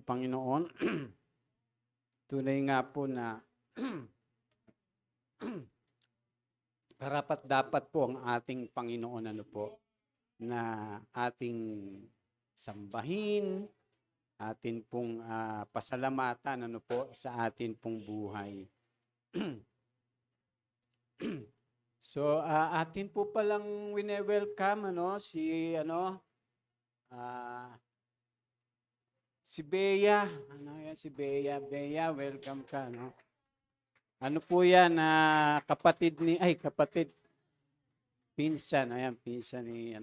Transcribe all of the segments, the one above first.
Panginoon. Tunay nga po na karapat-dapat po ang ating Panginoon na ating sambahin, atin pong pasalamatan sa atin pong buhay. So atin po palang wine-welcome si Bea. Si Bea? Bea, welcome ka, no? Ano po yan, pinsan, pinsan ni,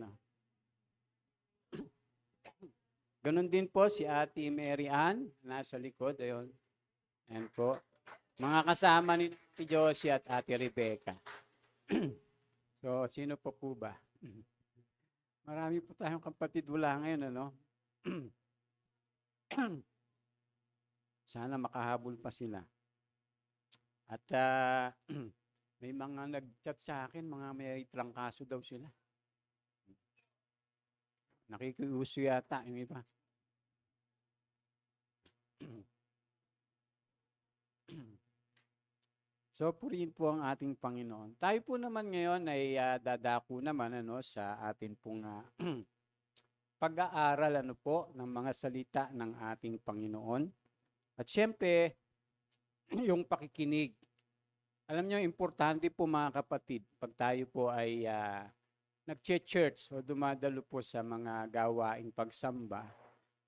Ganon din po si Ate Mary Ann, nasa likod, ayun. Ayan po. Mga kasama ni Josie at Ate Rebecca. So, sino po ba? Marami po tayong kapatid wala ngayon, Sana makahabol pa sila. At may mga nag-chat sa akin, mga may trangkaso daw sila. Nakikiuso yata yung iba. So, purihin po ang ating Panginoon. Tayo po naman ngayon ay dadako naman sa atin pong pag-aaral ng mga salita ng ating Panginoon. At syempre, yung pakikinig. Alam niyo, importante po mga kapatid, pag tayo po ay nag-church o dumadalo po sa mga gawaing pagsamba,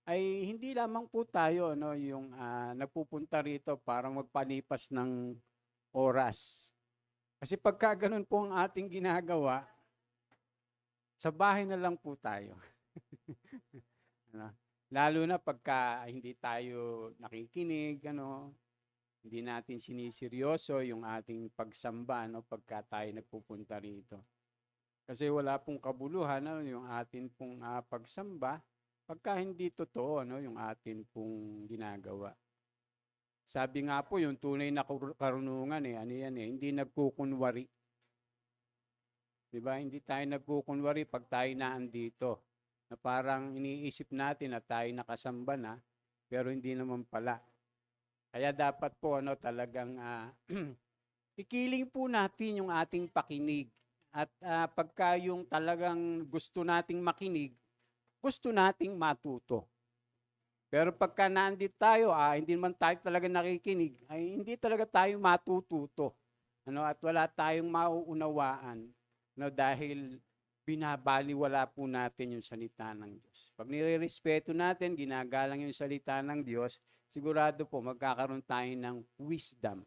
ay hindi lamang po tayo yung nagpupunta rito para magpalipas ng oras. Kasi pagka ganun po ang ating ginagawa, sa bahay na lang po tayo. Lalo na pagka hindi tayo nakikinig, hindi natin siniseryoso yung ating pagsamba pagka tayo nagpupunta rito. Kasi wala pong kabuluhan yung atin pong pagsamba pagka hindi totoo yung atin pong ginagawa. Sabi nga po, yung tunay na karunungan hindi nagkukunwari. Diba? Hindi tayo nagkukunwari pag tayo naandito. Na parang iniisip natin na tayo nakasamba na, pero hindi naman pala. Kaya dapat po talagang ikiling po natin yung ating pakinig. At pagka yung talagang gusto nating makinig, gusto nating matuto. Pero pagka naandito tayo, hindi naman tayo talaga nakikinig, ay hindi talaga tayo matututo. At wala tayong mauunawaan dahil binabaliwala po natin yung salita ng Diyos. Pag nirerespeto natin, ginagalang yung salita ng Diyos, sigurado po magkakaroon tayo ng wisdom,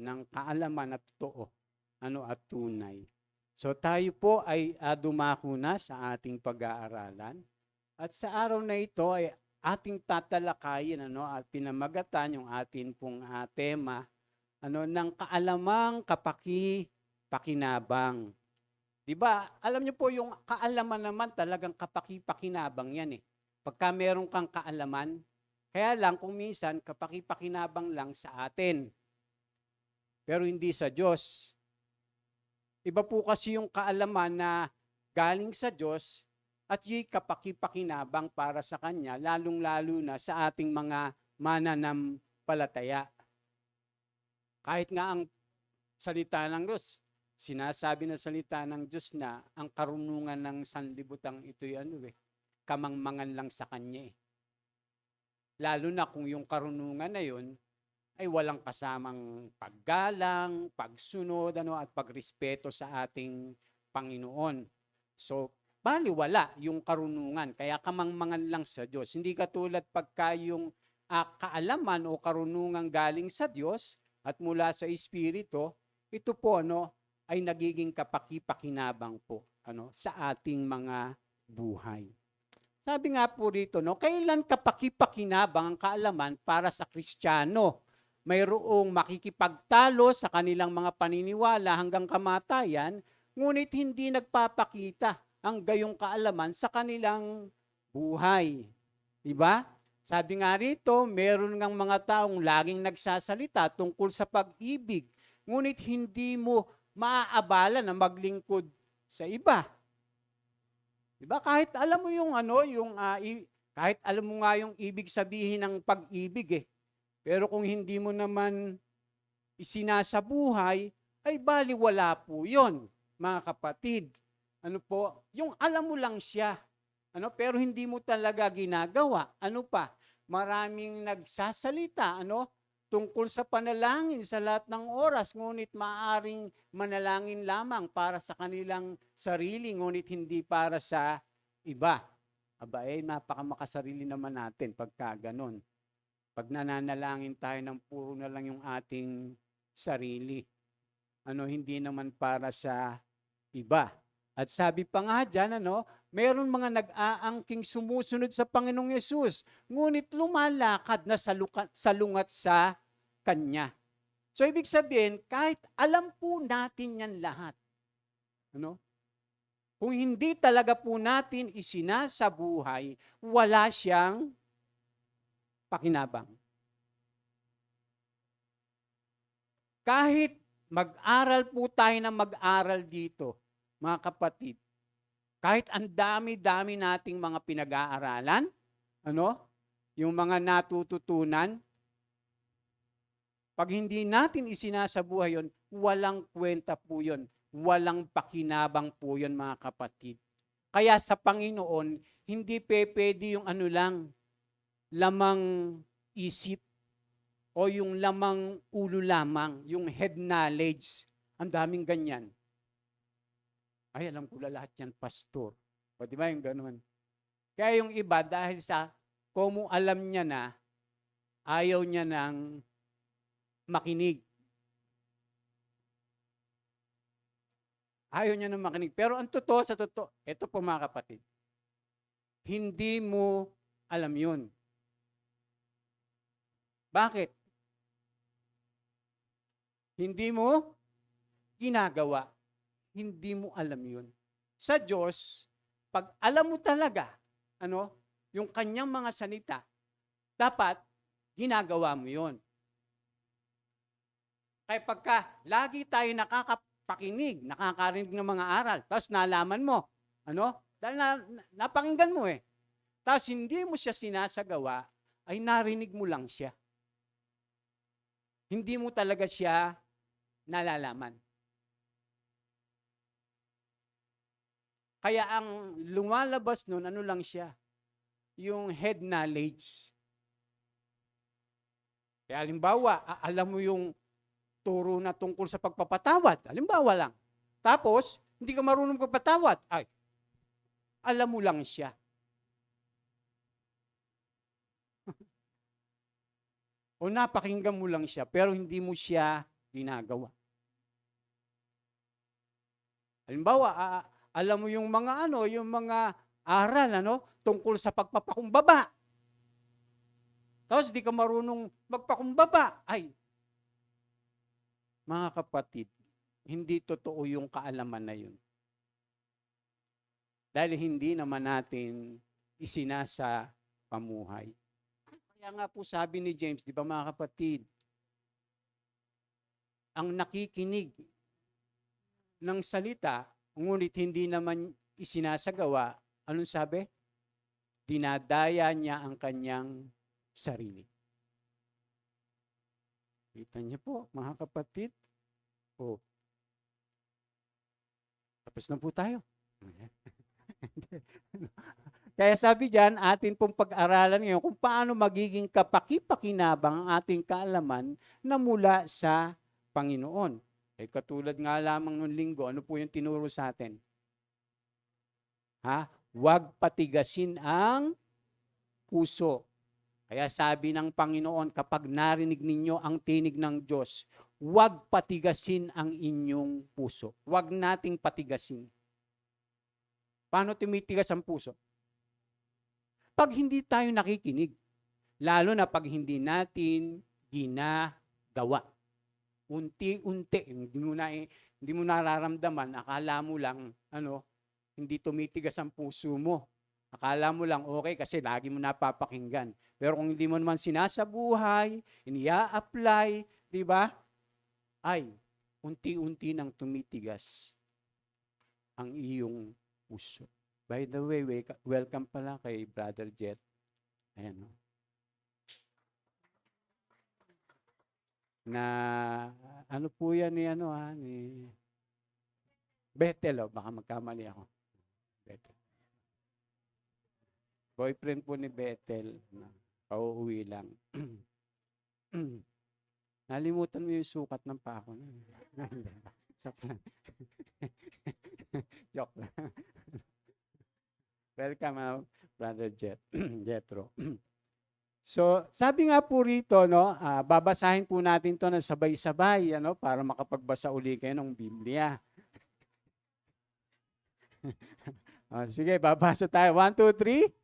ng kaalaman at totoo, at tunay. So tayo po ay dumako na sa ating pag-aaralan. At sa araw na ito ay ating tatalakayin at pinamagatan yung atin pong tema ng kaalamang kapaki-pakinabang. Diba? Alam niyo po yung kaalaman naman talagang kapaki-pakinabang yan . Pagka meron kang kaalaman, kaya lang kung minsan kapaki-pakinabang lang sa atin. Pero hindi sa Diyos. Iba po kasi yung kaalaman na galing sa Diyos at yung kapaki-pakinabang para sa Kanya, lalong-lalo na sa ating mga mananampalataya. Kahit nga ang salita ng Diyos, sinasabi ng salita ng Diyos na ang karunungan ng sanlibutan ito'y kamangmangan lang sa Kanya . Lalo na kung yung karunungan na yun ay walang kasamang paggalang, pagsunod, at pagrespeto sa ating Panginoon. So, baliwala yung karunungan, kaya kamangmangan lang sa Diyos. Hindi katulad pagka yung kaalaman o karunungan galing sa Diyos at mula sa Espiritu, ito po ay nagiging kapaki-pakinabang po sa ating mga buhay. Sabi nga po rito, kailan kapaki-pakinabang ang kaalaman para sa Kristiyano? Mayroong makikipagtalo sa kanilang mga paniniwala hanggang kamatayan, ngunit hindi nagpapakita ang gayong kaalaman sa kanilang buhay. Diba? Sabi nga rito, meron ngang mga taong laging nagsasalita tungkol sa pag-ibig, ngunit hindi mo maaabala na maglingkod sa iba. Diba? Kahit alam mo yung Kahit alam mo nga yung ibig sabihin ng pag-ibig eh. Pero kung hindi mo naman isinasabuhay, ay baliwala po yun, mga kapatid. Ano po? Yung alam mo lang siya. Ano? Pero hindi mo talaga ginagawa. Ano pa? Maraming nagsasalita, ano? Tungkol sa panalangin sa lahat ng oras, ngunit maaring manalangin lamang para sa kanilang sarili, ngunit hindi para sa iba. Aba napakamakasarili naman natin pagka ganon. Pag nananalangin tayo ng puro na lang yung ating sarili. Ano, hindi naman para sa iba. At sabi pa nga dyan, mayroon mga nag-aangking sumusunod sa Panginoong Yesus, ngunit lumalakad na salungat sa Kanya. So, ibig sabihin, kahit alam po natin yan lahat, kung hindi talaga po natin isinasabuhay, wala siyang pakinabang. Kahit mag-aral po tayo na mag-aral dito, mga kapatid, kahit ang dami-dami nating mga pinag-aaralan, yung mga natututunan, pag hindi natin isinasabuhay yun, walang kwenta po yun. Walang pakinabang po yun, mga kapatid. Kaya sa Panginoon, hindi pwede yung lamang isip o yung lamang ulo lamang, yung head knowledge. Ang daming ganyan. Ay, alam ko lahat yan, pastor. O di ba yung gano'n? Kaya yung iba, dahil sa kung alam niya na, ayaw niya nang makinig. Ayaw niya nang makinig. Pero ang totoo sa totoo, ito po mga kapatid, hindi mo alam yun. Bakit? Hindi mo ginagawa. Hindi mo alam yun. Sa Diyos, pag alam mo talaga, yung kanyang mga salita, dapat ginagawa mo yun. Kaya pagka lagi tayo nakakapakinig, nakakarinig ng mga aral, tapos nalaman mo, dahil napakinggan mo eh. Tapos hindi mo siya sinasagawa, ay narinig mo lang siya. Hindi mo talaga siya nalalaman. Kaya ang lumalabas nun, lang siya? Yung head knowledge. Kaya halimbawa, alam mo yung turo na tungkol sa pagpapatawad. Halimbawa lang. Tapos, hindi ka marunong magpapatawad. Ay, alam mo lang siya. O napakinggan mo lang siya, pero hindi mo siya ginagawa. Halimbawa, alam mo yung mga yung mga aral tungkol sa pagpapakumbaba. Tapos di ka marunong magpakumbaba. Ay, mga kapatid, hindi totoo yung kaalaman na yun. Dahil hindi naman natin isinasa pamuhay. Kaya nga po sabi ni James, di ba mga kapatid, ang nakikinig ng salita, ngunit hindi naman isinasagawa, anong sabi? Dinadaya niya ang kanyang sarili. Kita niyo po, mga kapatid. Oh. Tapos na po tayo. Kaya sabi diyan, atin pong pag-aralan ngayon kung paano magiging kapaki-pakinabang ang ating kaalaman na mula sa Panginoon. Katulad nga lamang nung linggo, ano po yung tinuro sa atin? Huwag patigasin ang puso. Kaya sabi ng Panginoon, kapag narinig ninyo ang tinig ng Diyos, huwag patigasin ang inyong puso. Huwag nating patigasin. Paano tumitigas ang puso? Pag hindi tayo nakikinig, lalo na pag hindi natin ginagawa. Unti-unti, hindi mo nararamdaman, akala mo lang, hindi tumitigas ang puso mo. Akala mo lang okay kasi lagi mo napapakinggan. Pero kung hindi mo naman sinasabuhay, iniya-apply, di ba? Ay, unti-unti nang tumitigas ang iyong puso. By the way, welcome pala kay Brother Jet. Ayan, no? Na ano po yan ni ni Bethel, baka magkamali ako. Bethel. Boyfriend po ni Bethel, na pauuwi lang. Nalimutan mo yung sukat ng pako. Joke lang. Joke lang. Welcome, Brother Jethro. So, sabi nga po rito, no, babasahin po natin to na sabay-sabay, para makapagbasa uli kayo ng Biblia. Sige, babasa tayo. 1, 2, 3.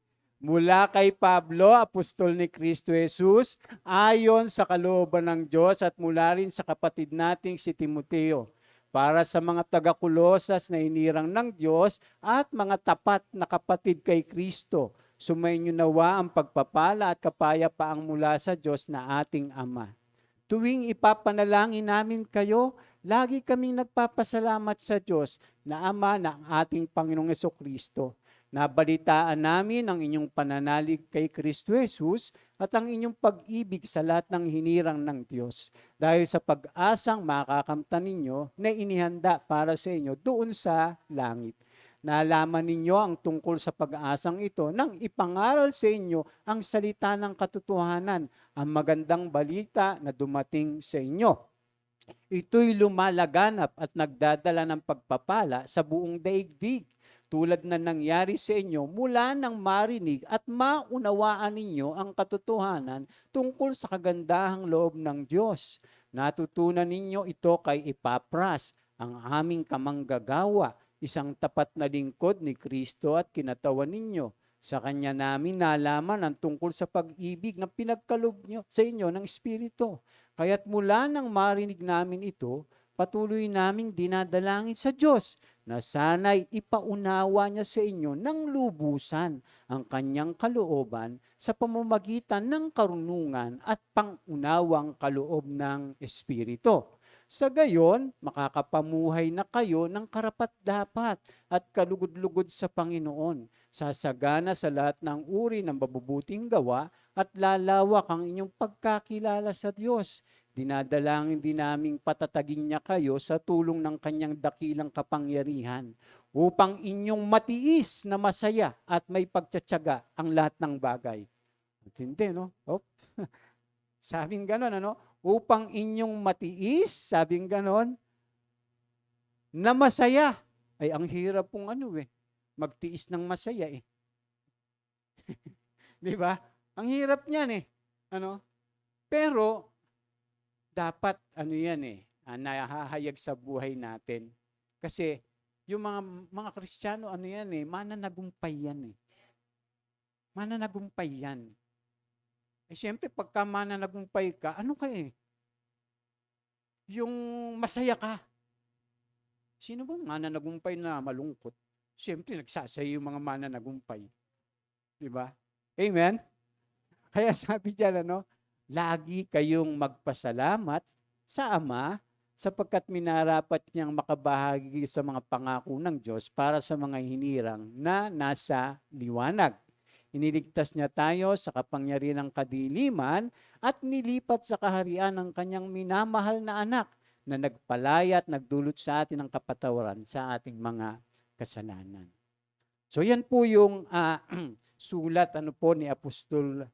Mula kay Pablo, apostol ni Kristo Jesus, ayon sa kalooban ng Diyos at mula rin sa kapatid nating si Timoteo, para sa mga taga-Kolosas na inirang ng Diyos at mga tapat na kapatid kay Kristo, sumainyo nawa ang pagpapala at kapayapaang mula sa Diyos na ating Ama. Tuwing ipapanalangin namin kayo, lagi kaming nagpapasalamat sa Diyos na Ama ng ating Panginoong Jesucristo. Nabalitaan namin ang inyong pananalig kay Kristo Jesus at ang inyong pag-ibig sa lahat ng hinirang ng Diyos dahil sa pag-asang makakamtan ninyo na inihanda para sa inyo doon sa langit. Nalaman ninyo ang tungkol sa pag-asang ito nang ipangaral sa inyo ang salita ng katotohanan, ang magandang balita na dumating sa inyo. Ito'y lumalaganap at nagdadala ng pagpapala sa buong daigdig, tulad na nangyari sa inyo mula nang marinig at maunawaan ninyo ang katotohanan tungkol sa kagandahang loob ng Diyos. Natutunan ninyo ito kay Epapras, ang aming kamanggagawa, isang tapat na lingkod ni Kristo at kinatawan ninyo. Sa kanya namin nalaman ang tungkol sa pag-ibig na pinagkaloob nyo sa inyo ng Espiritu. Kaya't mula nang marinig namin ito, patuloy naming dinadalangin sa Diyos na sana'y ipaunawa niya sa inyo ng lubusan ang kanyang kalooban sa pamamagitan ng karunungan at pangunawang kaloob ng Espiritu. Sa gayon, makakapamuhay na kayo ng karapat-dapat at kalugod-lugod sa Panginoon, sasagana sa lahat ng uri ng mabubuting gawa at lalawak ang inyong pagkakilala sa Diyos. Dinadalangin din naming patatagin niya kayo sa tulong ng kanyang dakilang kapangyarihan upang inyong matiis na masaya at may pagtsatsaga ang lahat ng bagay. Hindi, no? Sabing ganon, upang inyong matiis, sabing ganon, na masaya. Ay, ang hirap pong magtiis ng masaya Di ba? Ang hirap niyan Pero, dapat nahahayag sa buhay natin. Kasi yung mga Kristiyano mananagumpay yan Mananagumpay yan. Siyempre pagka mananagumpay ka, yung masaya ka. Sino bang mananagumpay na malungkot? Siyempre nagsasaya yung mga mananagumpay. Di ba? Amen? Kaya sabi diyan lagi kayong magpasalamat sa Ama sapagkat minarapat niyang makabahagi sa mga pangako ng Diyos para sa mga hinirang na nasa liwanag. Iniligtas niya tayo sa kapangyarihan ng kadiliman at nilipat sa kaharian ng kanyang minamahal na anak na nagpalaya at nagdulot sa atin ng kapatawaran sa ating mga kasalanan. So yan po yung sulat ni Apostol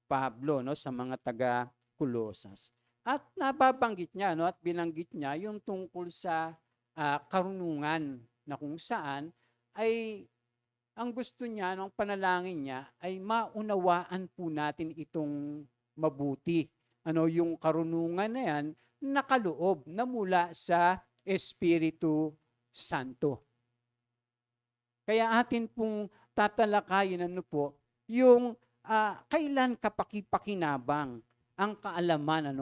Pablo sa mga taga-Kolosas. At nababanggit niya at binanggit niya yung tungkol sa karunungan na kung saan ay ang gusto niya, ang panalangin niya ay maunawaan po natin itong mabuti. Yung karunungan na yan nakaloob na mula sa Espiritu Santo. Kaya atin pong tatalakayin yung kailan kapaki-pakinabang ang kaalaman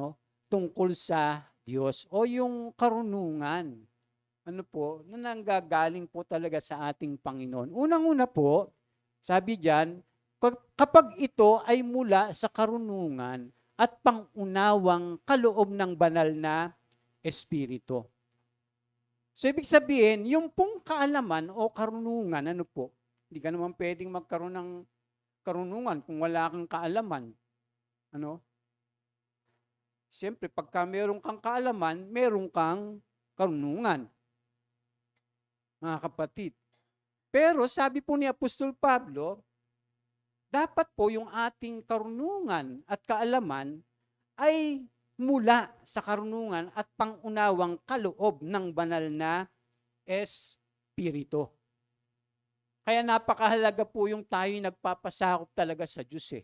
tungkol sa Diyos o yung karunungan na nanggagaling po talaga sa ating Panginoon. Unang-una po, sabi diyan, kapag ito ay mula sa karunungan at pangunawang kaloob ng banal na Espiritu. So ibig sabihin, yung pong kaalaman o karunungan, hindi ka naman pwedeng magkaroon ng karunungan kung wala kang kaalaman? Ano? Siyempre, pagka meron kang kaalaman, meron kang karunungan. Mga kapatid. Pero sabi po ni Apostol Pablo, dapat po yung ating karunungan at kaalaman ay mula sa karunungan at pangunawang kaloob ng banal na Espiritu. Kaya napakahalaga po yung tayo nagpapasakop talaga sa Diyos eh.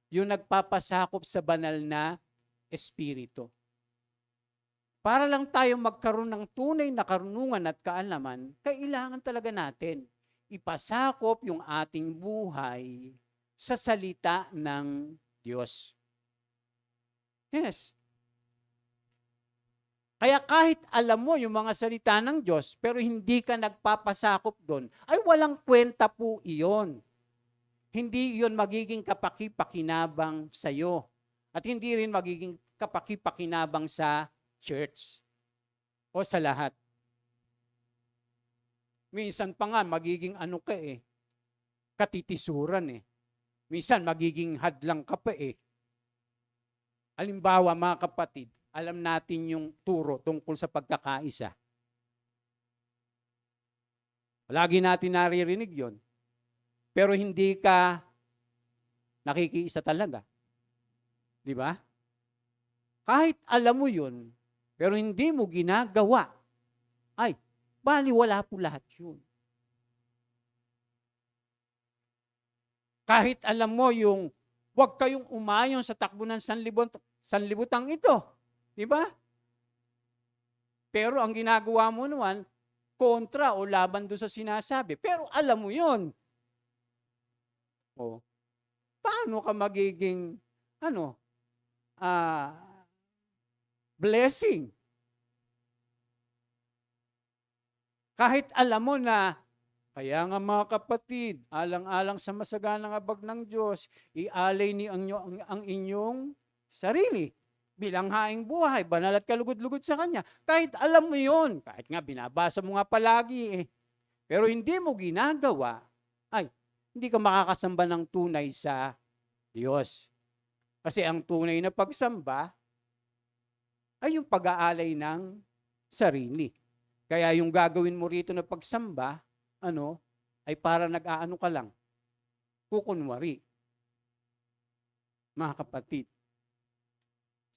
Yung nagpapasakop sa banal na Espiritu. Para lang tayo magkaroon ng tunay na karunungan at kaalaman, kailangan talaga natin ipasakop yung ating buhay sa salita ng Diyos. Yes. Kaya kahit alam mo yung mga salita ng Diyos, pero hindi ka nagpapasakop doon, ay walang kwenta po iyon. Hindi iyon magiging kapaki-pakinabang sa iyo. At hindi rin magiging kapaki-pakinabang sa church o sa lahat. Minsan pa nga, magiging ano ka eh, katitisuran eh. Minsan, magiging hadlang ka pa eh. Halimbawa, mga kapatid, alam natin yung turo tungkol sa pagkakaisa. Lagi natin naririnig yon. Pero hindi ka nakikiisa talaga. Di ba? Kahit alam mo yun, pero hindi mo ginagawa, ay, baliwala po lahat yun. Kahit alam mo yung huwag kayong umayon sa takbo ng sanlibutang ito. Di ba? Pero ang ginagawa mo naman, kontra o laban doon sa sinasabi. Pero alam mo yun. O, paano ka magiging, blessing? Kahit alam mo na, kaya nga mga kapatid, alang-alang sa masaganang abag ng Diyos, ialay ni ang inyong sarili bilang haing buhay, banal at kalugod-lugod sa Kanya. Kahit alam mo yon, kahit nga binabasa mo nga palagi eh, pero hindi mo ginagawa, ay, hindi ka makakasamba ng tunay sa Diyos. Kasi ang tunay na pagsamba ay yung pag-aalay ng sarili. Kaya yung gagawin mo rito na pagsamba, ay para nag-aano ka lang, kukunwari. Mga kapatid.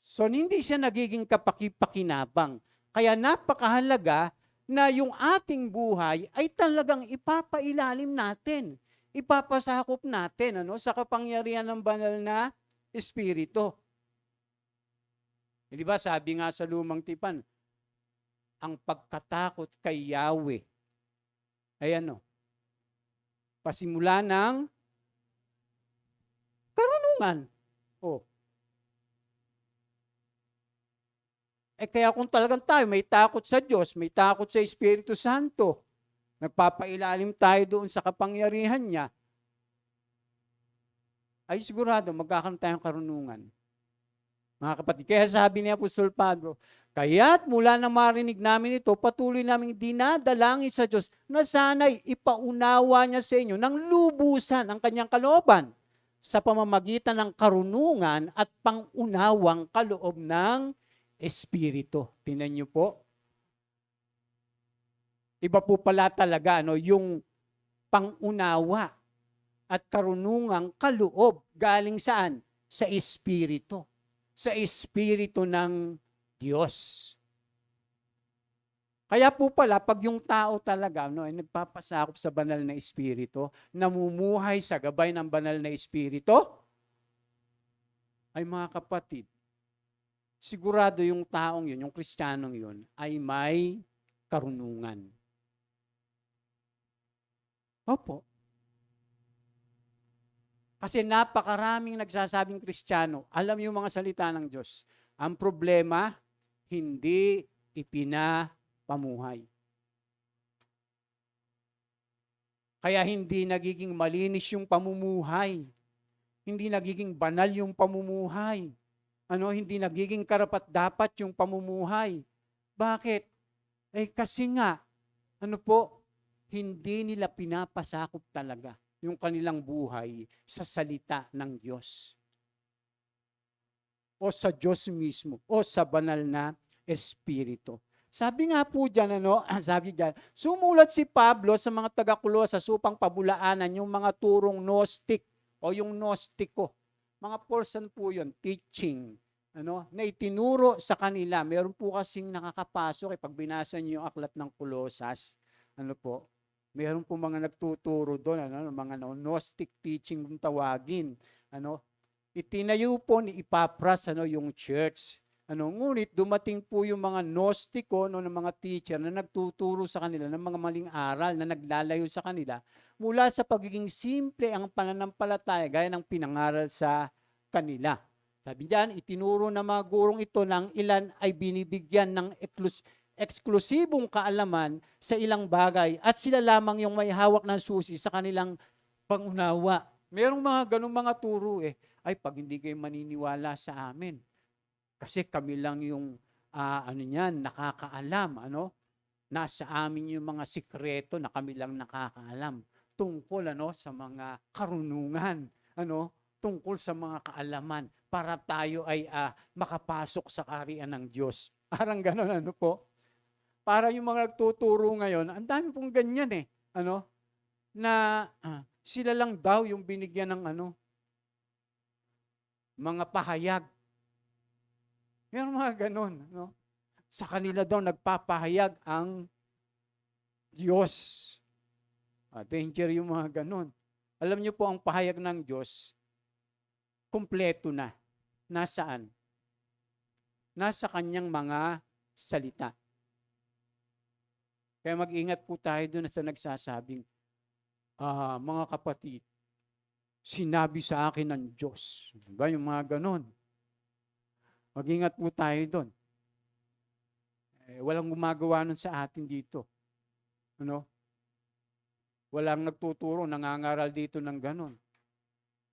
So, hindi siya nagiging kapaki-pakinabang. Kaya napakahalaga na yung ating buhay ay talagang ipapailalim natin. Ipapasakop natin sa kapangyarihan ng banal na Espiritu. Di ba sabi nga sa Lumang Tipan, ang pagkatakot kay Yahweh ay pasimula ng karunungan. Kaya kung talagang tayo may takot sa Diyos, may takot sa Espiritu Santo, nagpapailalim tayo doon sa kapangyarihan niya, ay sigurado magkakaroon tayong karunungan. Mga kapatid, kaya sabi ni Apostol Pablo, kaya't mula na marinig namin ito, patuloy namin dinadalangin sa Diyos na sana'y ipaunawa niya sa inyo ng lubusan ang kanyang kalooban sa pamamagitan ng karunungan at pangunawang kaloob ng Espiritu. Tingnan niyo po. Iba po pala talaga yung pangunawa at karunungang kaloob galing saan? Sa Espiritu. Sa Espiritu ng Diyos. Kaya po pala, pag yung tao talaga ay nagpapasakop sa banal na Espiritu, namumuhay sa gabay ng banal na Espiritu, ay mga kapatid, sigurado yung taong yun, yung Kristiyanong yun, ay may karunungan. Opo. Kasi napakaraming nagsasabing Kristiyano, alam yung mga salita ng Diyos. Ang problema, hindi ipinapamuhay. Kaya hindi nagiging malinis yung pamumuhay. Hindi nagiging banal yung pamumuhay. Hindi nagiging karapat-dapat yung pamumuhay. Bakit? Kasi nga, hindi nila pinapasakop talaga yung kanilang buhay sa salita ng Diyos. O sa Diyos mismo, o sa banal na Espiritu. Sabi nga po dyan, sabi dyan, sumulat si Pablo sa mga taga-Kolosas upang pabulaanan yung mga turong Gnostic o yung Gnostiko. Mga portion po yun, teaching, na itinuro sa kanila. Meron po kasing nakakapasok, pag binasa niyo yung aklat ng Kolosas, meron po mga nagtuturo doon, mga Gnostic teaching kung tawagin. Itinayo po ni Epapras yung church. Ngunit dumating po yung mga Gnostiko, ng mga teacher na nagtuturo sa kanila ng mga maling aral na naglalayo sa kanila mula sa pagiging simple ang pananampalataya gaya ng pinangaral sa kanila. Sabi diyan, itinuro ng mga gurong ito ng ilan ay binibigyan ng eksklusibong kaalaman sa ilang bagay at sila lamang yung may hawak ng susi sa kanilang pangunawa. Merong mga ganung mga turo ay pag hindi kayo maniniwala sa amin, kasi kami lang yung nakakaalam, nasa amin yung mga sikreto na kami lang nakakaalam tungkol sa mga karunungan, tungkol sa mga kaalaman para tayo ay makapasok sa kaharian ng Diyos. Parang gano'n, po. Para yung mga nagtuturo ngayon, ang dami pong ganyan na sila lang daw yung binigyan ng mga pahayag. Meron mga ganun, Sa kanila daw nagpapahayag ang Diyos. Danger yung mga ganun. Alam niyo po, ang pahayag ng Diyos, kumpleto na. Nasaan? Nasa kanyang mga salita. Kaya mag-ingat po tayo doon sa nagsasabing, mga kapatid, sinabi sa akin ng Diyos. Diba yung mga ganun? Mag-ingat po tayo doon. Walang gumagawa nun sa atin dito. Walang nagtuturo, nangangaral dito ng ganun.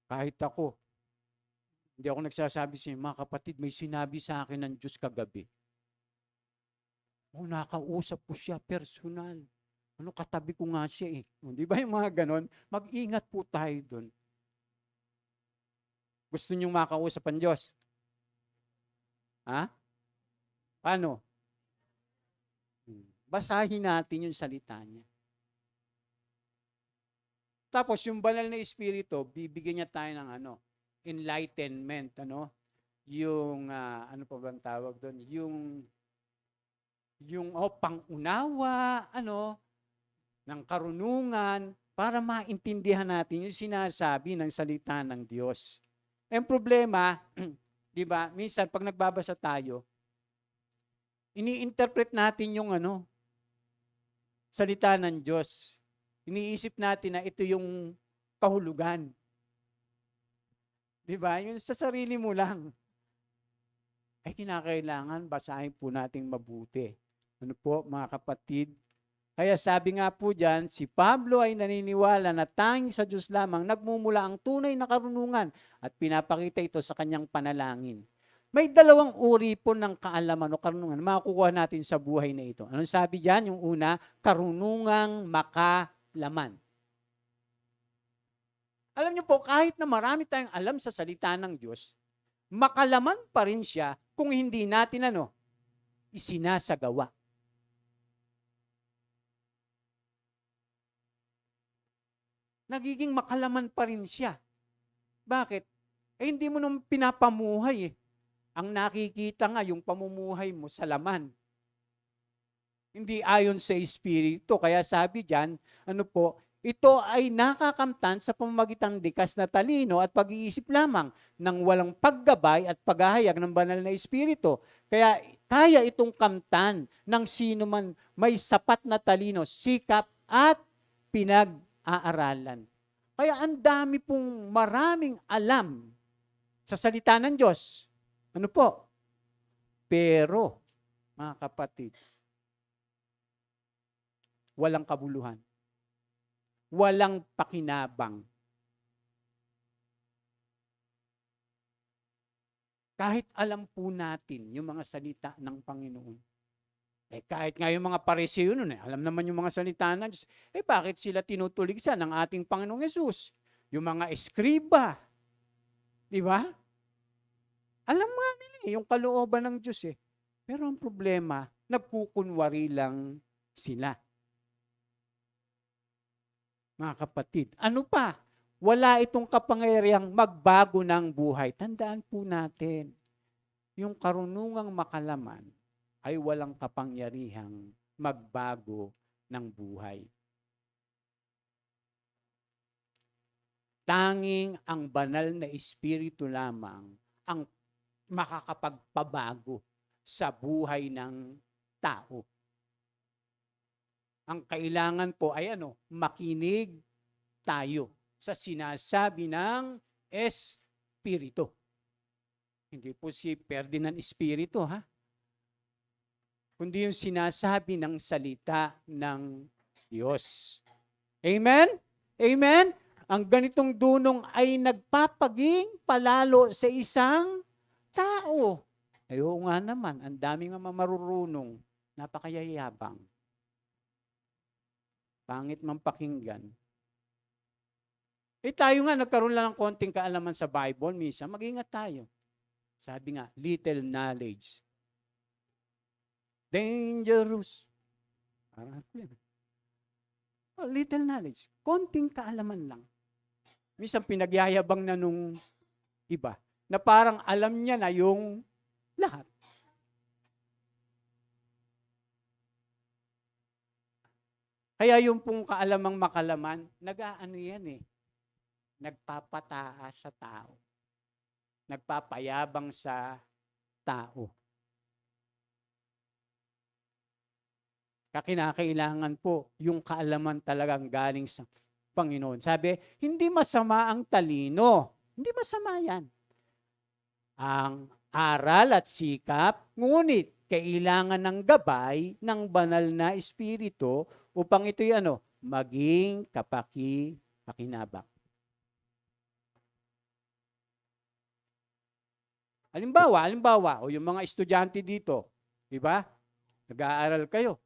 Kahit ako, hindi ako nagsasabi sa inyo, mga kapatid, may sinabi sa akin ng Diyos kagabi. Nakausap ko siya, personal. Katabi ko nga siya . Di ba yung mga ganun? Mag-ingat po tayo doon. Gusto niyong makausap ang Diyos? Paano? Basahin natin yung salita niya. Tapos yung banal na Espiritu, bibigyan niya tayo ng enlightenment, yung ano pa bang tawag doon? Yung pangunawa, ng karunungan para maintindihan natin yung sinasabi ng salita ng Diyos. Ang problema, di ba, minsan pag nagbabasa tayo, ini-interpret natin yung salita ng Diyos. Iniisip natin na ito yung kahulugan. Di ba? Yung sa sarili mo lang. Ay kinakailangan basahin po nating mabuti. Mga kapatid? Kaya sabi nga po dyan, si Pablo ay naniniwala na tanging sa Diyos lamang nagmumula ang tunay na karunungan at pinapakita ito sa kanyang panalangin. May dalawang uri po ng kaalaman o karunungan na makukuha natin sa buhay na ito. Anong sabi dyan? Yung una, karunungang makalaman. Alam niyo po, kahit na marami tayong alam sa salita ng Diyos, makalaman pa rin siya kung hindi natin isinasagawa. Nagiging makalaman pa rin siya. Bakit? Hindi mo nung pinapamuhay . Ang nakikita nga, yung pamumuhay mo sa laman. Hindi ayon sa Espiritu. Kaya sabi diyan, ito ay nakakamtan sa pamamagitan likas na talino at pag-iisip lamang ng walang paggabay at paghahayag ng banal na Espiritu. Kaya kaya itong kamtan ng sino man may sapat na talino, sikap at pinag-aaralan. Kaya ang dami pong maraming alam sa salita ng Diyos. Pero, mga kapatid, walang kabuluhan. Walang pakinabang. Kahit alam po natin yung mga salita ng Panginoon, Kahit nga yung mga Pariseo nun, alam naman yung mga salita ng Diyos. Bakit sila tinutuligsan ng ating Panginoong Yesus? Yung mga eskriba. Di ba? Alam nga nila yung kalooban ng Diyos eh. Pero ang problema, nagkukunwari lang sila. Mga kapatid, ano pa? Wala itong kapangyarihang magbago ng buhay. Tandaan po natin, yung karunungang makalaman ay walang kapangyarihang magbago ng buhay. Tanging ang banal na Espiritu lamang ang makakapagpabago sa buhay ng tao. Ang kailangan po ay makinig tayo sa sinasabi ng Espiritu. Hindi po si Ferdinand Espiritu, ha? Kundi yung sinasabi ng salita ng Diyos. Amen? Amen? Ang ganitong dunong ay nagpapaging palalo sa isang tao. Oo nga naman, ang daming mga marurunong, napakayayabang. Pangit man pakinggan. Tayo nga, nagkaroon lang ng konting kaalaman sa Bible, minsan, mag-ingat tayo. Sabi nga, little knowledge. Dangerous. Little knowledge. Konting kaalaman lang. Minsan pinagyayabang na nung iba na parang alam niya na yung lahat. Kaya yung pong kaalamang makalaman, nag-aano yan eh. Nagpapataas sa tao. Nagpapayabang sa tao. Kinakailangan po yung kaalaman talagang galing sa Panginoon. Sabi, hindi masama ang talino. Hindi masama yan. Ang aral at sikap, ngunit kailangan ng gabay ng banal na Espiritu upang ito'y maging kapaki-pakinabang. Halimbawa, o yung mga estudyante dito, di ba? Nag-aaral kayo.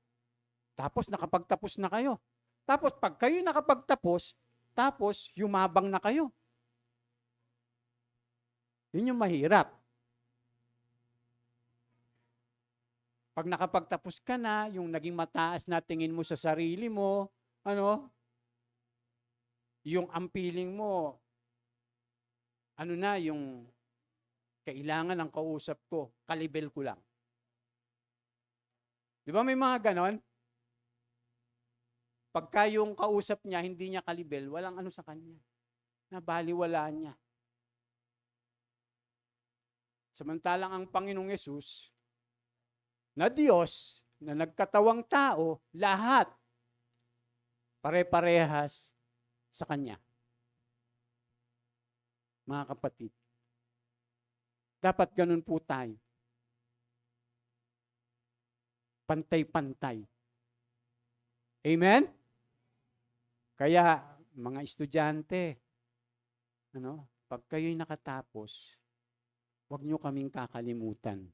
Tapos nakapagtapos na kayo. Tapos pag kayo nakapagtapos, tapos yumabang na kayo. Yun yung mahirap. Pag nakapagtapos ka na, yung naging mataas na tingin mo sa sarili mo, yung ampiling mo, yung kailangan ng kausap ko, kalibel ko lang. Di ba may mga ganon? Pagka yung kausap niya, hindi niya kalibel, walang sa kanya. Nabaliwala niya. Samantalang ang Panginoong Yesus, na Diyos, na nagkatawang tao, lahat, pare-parehas sa Kanya. Mga kapatid, dapat ganun po tayo. Pantay-pantay. Amen? Kaya, mga estudyante, pag kayo'y nakatapos, huwag nyo kaming kakalimutan.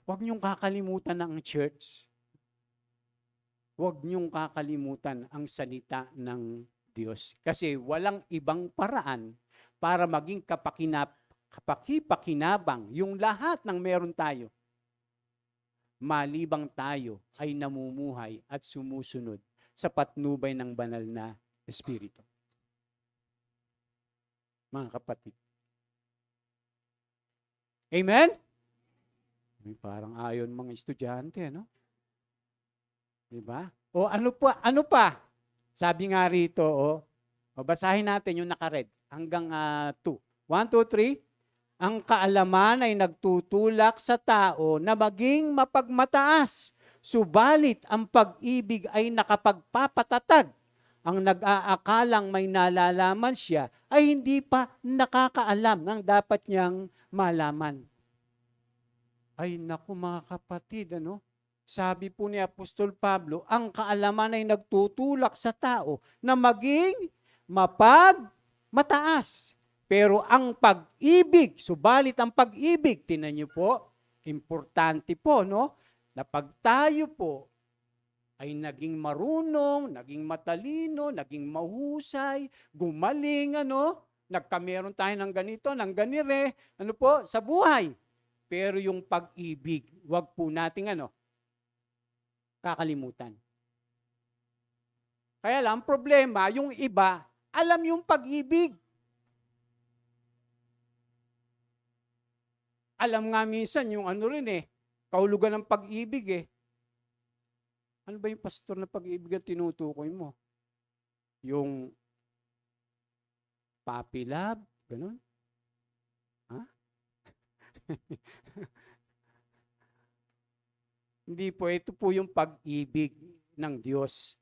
Huwag niyong kakalimutan ang church. Huwag niyong kakalimutan ang salita ng Diyos. Kasi walang ibang paraan para maging kapaki-pakinabang yung lahat ng meron tayo. Malibang tayo ay namumuhay at sumusunod sa patnubay ng banal na Espiritu. Mga kapatid. Amen? Parang ayon mga estudyante, Diba? O ano pa? Sabi nga rito, basahin natin yung naka-red hanggang 2. 1, 2, 3. Ang kaalaman ay nagtutulak sa tao na maging mapagmataas. Subalit ang pag-ibig ay nakapagpapatatag. Ang nag-aakalang may nalalaman siya ay hindi pa nakakaalam ng dapat niyang malaman. Ay naku mga kapatid, Sabi po ni Apostol Pablo, ang kaalaman ay nagtutulak sa tao na maging mapagmataas. Pero ang pag-ibig, subalit ang pag-ibig, tinan niyo po, importante po, no? Na pag tayo po ay naging marunong, naging matalino, naging mahusay, gumaling, nagkameron tayo ng ganito, ng ganire, sa buhay. Pero yung pag-ibig, wag po nating kakalimutan. Kaya lang, problema, yung iba, alam yung pag-ibig. Alam nga minsan yung kahulugan ng pag-ibig . Ano ba yung pastor na pag-ibig ang tinutukoy mo? Yung puppy love? Ganun? Ha? Hindi po, ito po yung pag-ibig ng Diyos.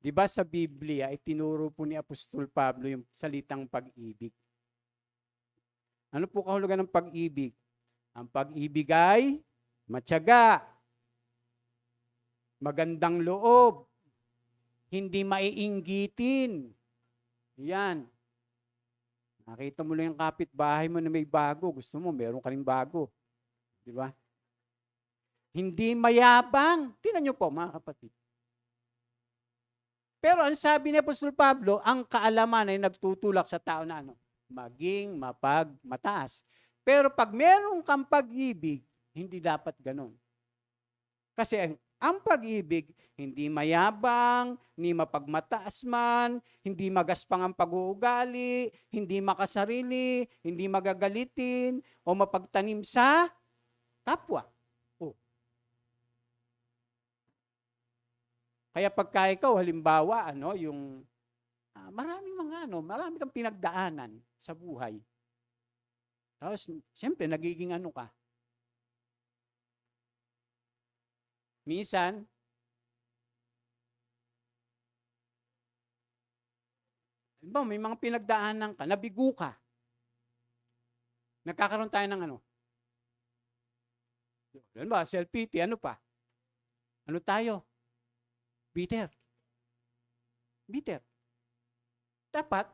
Di ba sa Biblia, itinuro po ni Apostol Pablo yung salitang pag-ibig. Ano po kahulugan ng pag-ibig? Ang pag-ibig ay matyaga, magandang loob, hindi maiinggitin. Yan. Nakita mo lang yung kapitbahay mo na may bago, gusto mo, meron ka rin bago. Di ba? Hindi mayabang. Tingnan niyo po, mga kapatid. Pero ang sabi ni Apostol Pablo, ang kaalaman ay nagtutulak sa tao na maging mataas. Pero pag meron kang pag-ibig, hindi dapat ganun. Kasi ang pag-ibig, hindi mayabang, hindi mapagmataas man, hindi magaspang ang pag-uugali, hindi makasarili, hindi magagalitin, o mapagtanim sa kapwa. Kaya pagka ikaw, halimbawa, yung marami kang pinagdaanan sa buhay. Tapos, siyempre, nagiging ka. Minsan, may mga pinagdaanan ka, nabigo ka. Nagkakaroon tayo ng self-pity, pa? Ano tayo? Bitter. Dapat,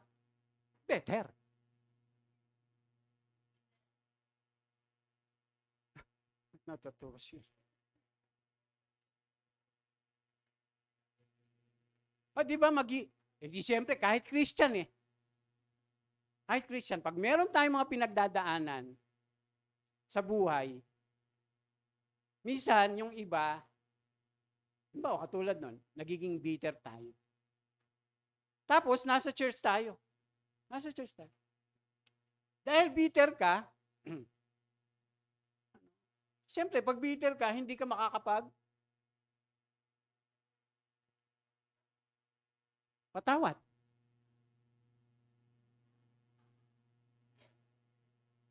better. Natatuwa siya. Di ba di siyempre, kahit Christian Kahit Christian, pag meron tayong mga pinagdadaanan sa buhay, minsan yung iba, katulad nun, nagiging bitter tayo. Tapos, nasa church tayo. Dahil bitter ka, siyempre, pag bitter ka, hindi ka patawad.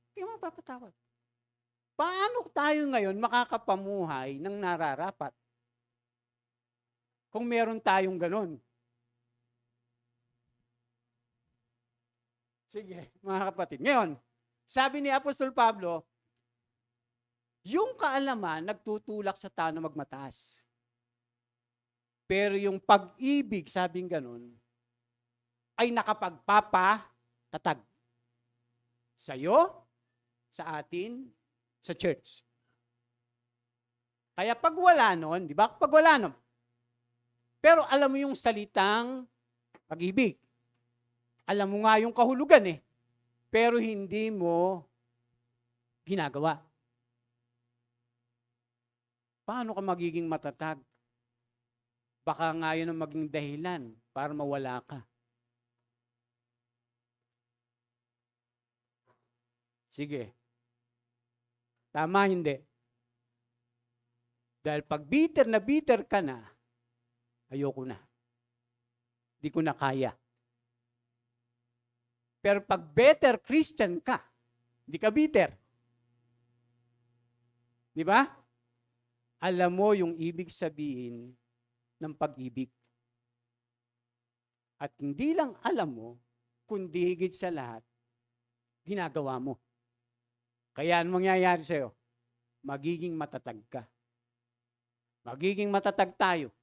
Hindi mo mapapatawad. Paano tayo ngayon makakapamuhay ng nararapat? Kung meron tayong ganun. Sige, mga kapatid. Ngayon, sabi ni Apostol Pablo, yung kaalaman nagtutulak sa tao na magmataas. Pero yung pag-ibig, sabing ganun, ay nakapagpapatatag. Sa'yo, sa atin, sa church. Kaya pag wala nun, di ba? Pag wala nun, pero alam mo yung salitang pag-ibig. Alam mo nga yung kahulugan pero hindi mo ginagawa. Paano ka magiging matatag? Baka nga yun ang maging dahilan para mawala ka. Sige. Tama, hindi. Dahil pag bitter ka na, ayoko na. Di ko na kaya. Pero pag better Christian ka, hindi ka bitter. Di ba? Alam mo yung ibig sabihin ng pag-ibig. At hindi lang alam mo, kundi higit sa lahat, ginagawa mo. Kaya anong mangyayari sa'yo? Magiging matatag ka. Magiging matatag tayo.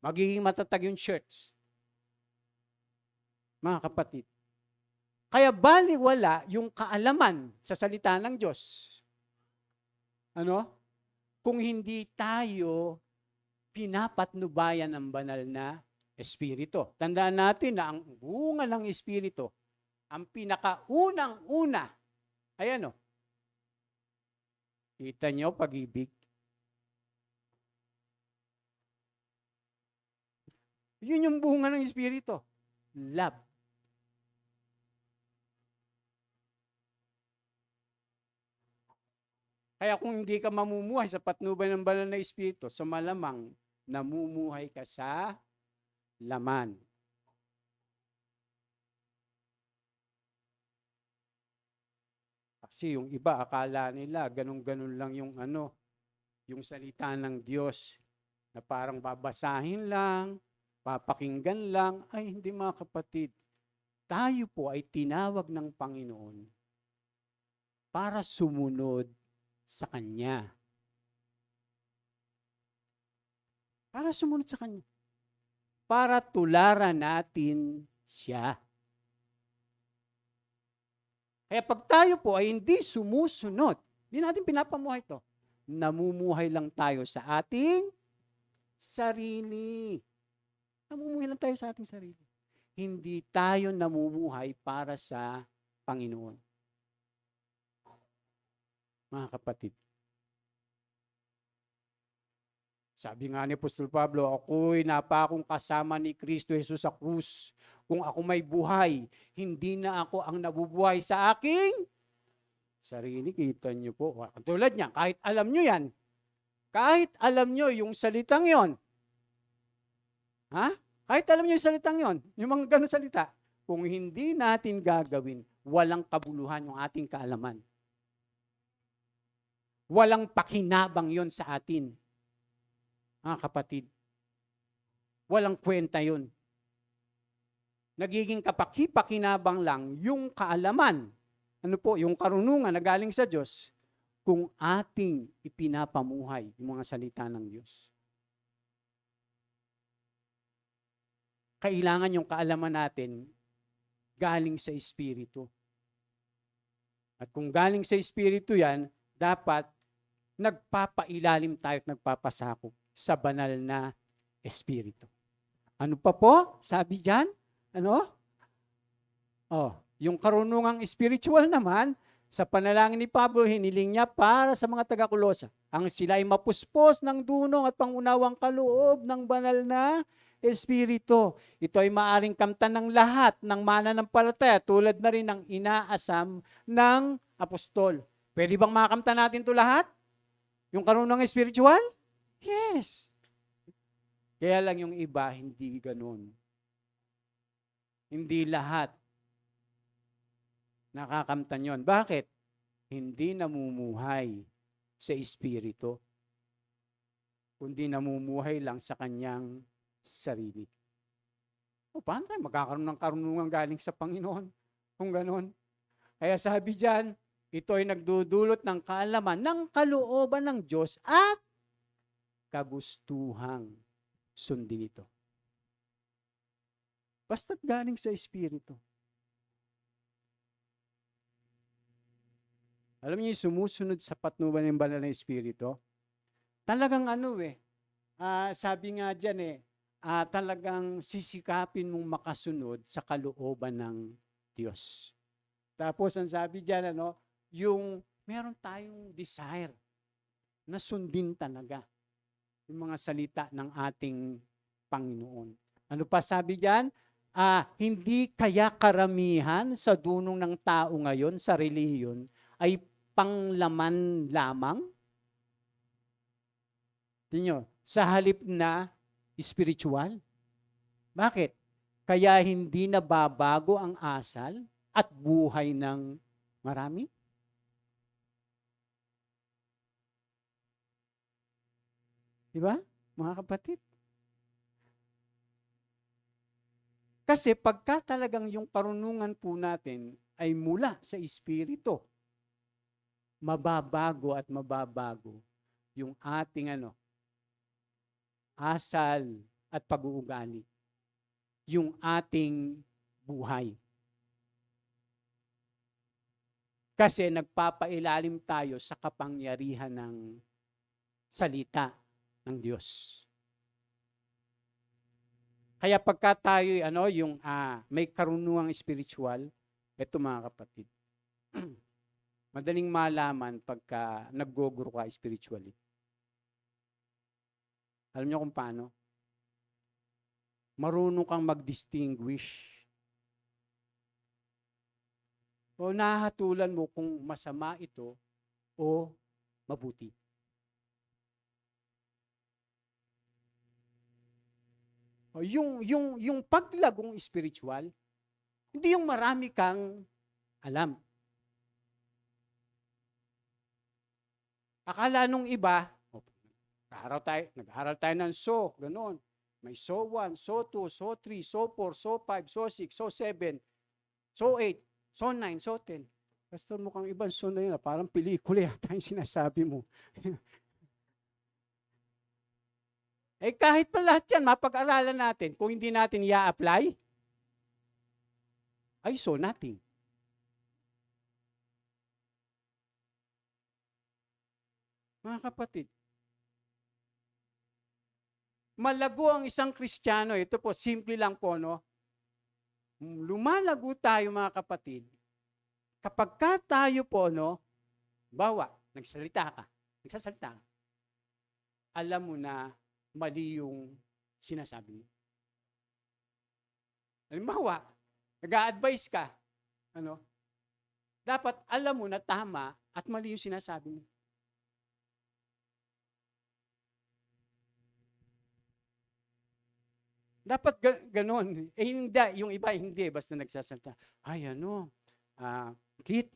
Magiging matatag yung church. Mga kapatid, Kaya baliwala yung kaalaman sa salita ng Diyos. Ano? Kung hindi tayo pinapatnubayan ng banal na Espiritu. Tandaan natin na ang bunga ng Espiritu, ang pinakaunang-una, ayan o, kita nyo, pag-ibig. Yun yung bunga ng Espiritu. Love. Kaya kung hindi ka mamumuhay sa patnubay ng banal na Espiritu, sa malamang namumuhay ka sa laman. Kasi yung iba, akala nila, ganun-ganun lang yung yung salita ng Diyos, na parang babasahin lang, papakinggan lang. Ay, hindi mga kapatid. Tayo po ay tinawag ng Panginoon para sumunod sa Kanya. Para sumunod sa Kanya. Para tularan natin siya. Kaya pag tayo po ay hindi sumusunod, hindi natin pinapamuhay ito, namumuhay lang tayo sa ating sarili. Namumuhay lang tayo sa ating sarili. Hindi tayo namumuhay para sa Panginoon. Mga kapatid, sabi nga ni Apostol Pablo, ako'y napakong kasama ni Kristo Jesus sa krus. Kung ako may buhay, hindi na ako ang nabubuhay sa aking sarili. Kita niyo po. Tulad niya, kahit alam niyo yan, kahit alam niyo yung salitang yon, kahit alam niyo yung salitang yon, yung mga ganun salita, kung hindi natin gagawin, walang kabuluhan yung ating kaalaman. Walang pakinabang yon sa atin. Mga kapatid, walang kwenta yun. Nagiging kapaki-pakinabang lang yung kaalaman, yung karunungan na galing sa Diyos, kung ating ipinapamuhay yung mga salita ng Diyos. Kailangan yung kaalaman natin galing sa Espiritu. At kung galing sa Espiritu yan, dapat nagpapailalim tayo at nagpapasakop sa banal na Espiritu. Ano pa po? Sabi diyan? Yung karunungang spiritual naman, sa panalangin ni Pablo, hiniling niya para sa mga taga-Kulosa. Ang sila ay mapuspos ng dunong at pangunawang kaloob ng banal na Espiritu. Ito ay maaring kamtan ng lahat ng mananampalataya, tulad na rin ng inaasam ng apostol. Pwede bang makamtan natin ito lahat? Yung karunungang spiritual? Yes. Kaya lang yung iba, hindi ganun. Hindi lahat nakakamtan yon. Bakit? Hindi namumuhay sa Espiritu, kundi namumuhay lang sa kanyang sarili. Paano tayo magkakaroon ng karunungan galing sa Panginoon? Kung ganun. Kaya sabi diyan, ito ay nagdudulot ng kaalaman ng kalooban ng Diyos at kagustuhang sundin ito. Basta't galing sa Espiritu. Alam niyo, yung sumusunod sa patnubay ng banal na Espiritu, talagang sabi nga dyan talagang sisikapin mong makasunod sa kalooban ng Diyos. Tapos ang sabi dyan, yung meron tayong desire na sundin talaga yung mga salita ng ating Panginoon. Ano pa sabi dyan? Hindi kaya karamihan sa dunong ng tao ngayon sa relihiyon ay panglaman lamang? Tingnan, sa halip na spiritual. Bakit? Kaya hindi nababago ang asal at buhay ng marami? Diba, mga kapatid? Kasi pagka talagang yung karunungan po natin ay mula sa Espiritu, mababago at mababago yung ating asal at pag-uugali, yung ating buhay. Kasi nagpapailalim tayo sa kapangyarihan ng salita ng Diyos. Kaya pagka tayo may karunungang spiritual, ito mga kapatid, madaling malaman pagka nag-go-grow ka spiritually. Alam niyo kung paano? Marunong kang mag-distinguish. O nahatulan mo kung masama ito o mabuti. O yung paglagong spiritual, hindi yung marami kang alam. Akala nung iba, nag-aaral tayo ng SO, gano'n. May SO 1, SO 2, SO 3, SO 4, SO 5, SO 6, SO 7, SO 8, SO 9, SO 10. Pastor, mukhang ibang SO na yun. Parang pelikula yata yung sinasabi mo. Kahit pa lahat yan, mapag-aralan natin. Kung hindi natin i-apply, ay SO nothing. Mga kapatid, malago ang isang Kristiyano. Ito po, simple lang po, no? Lumalago tayo, mga kapatid. Kapag ka tayo po, no, nagsasalita ka, alam mo na mali yung sinasabi mo. Halimbawa, nag-a-advise ka, dapat alam mo na tama at mali yung sinasabi mo. Dapat ganon. Hindi, yung iba hindi, basta nagsasalita. Kit,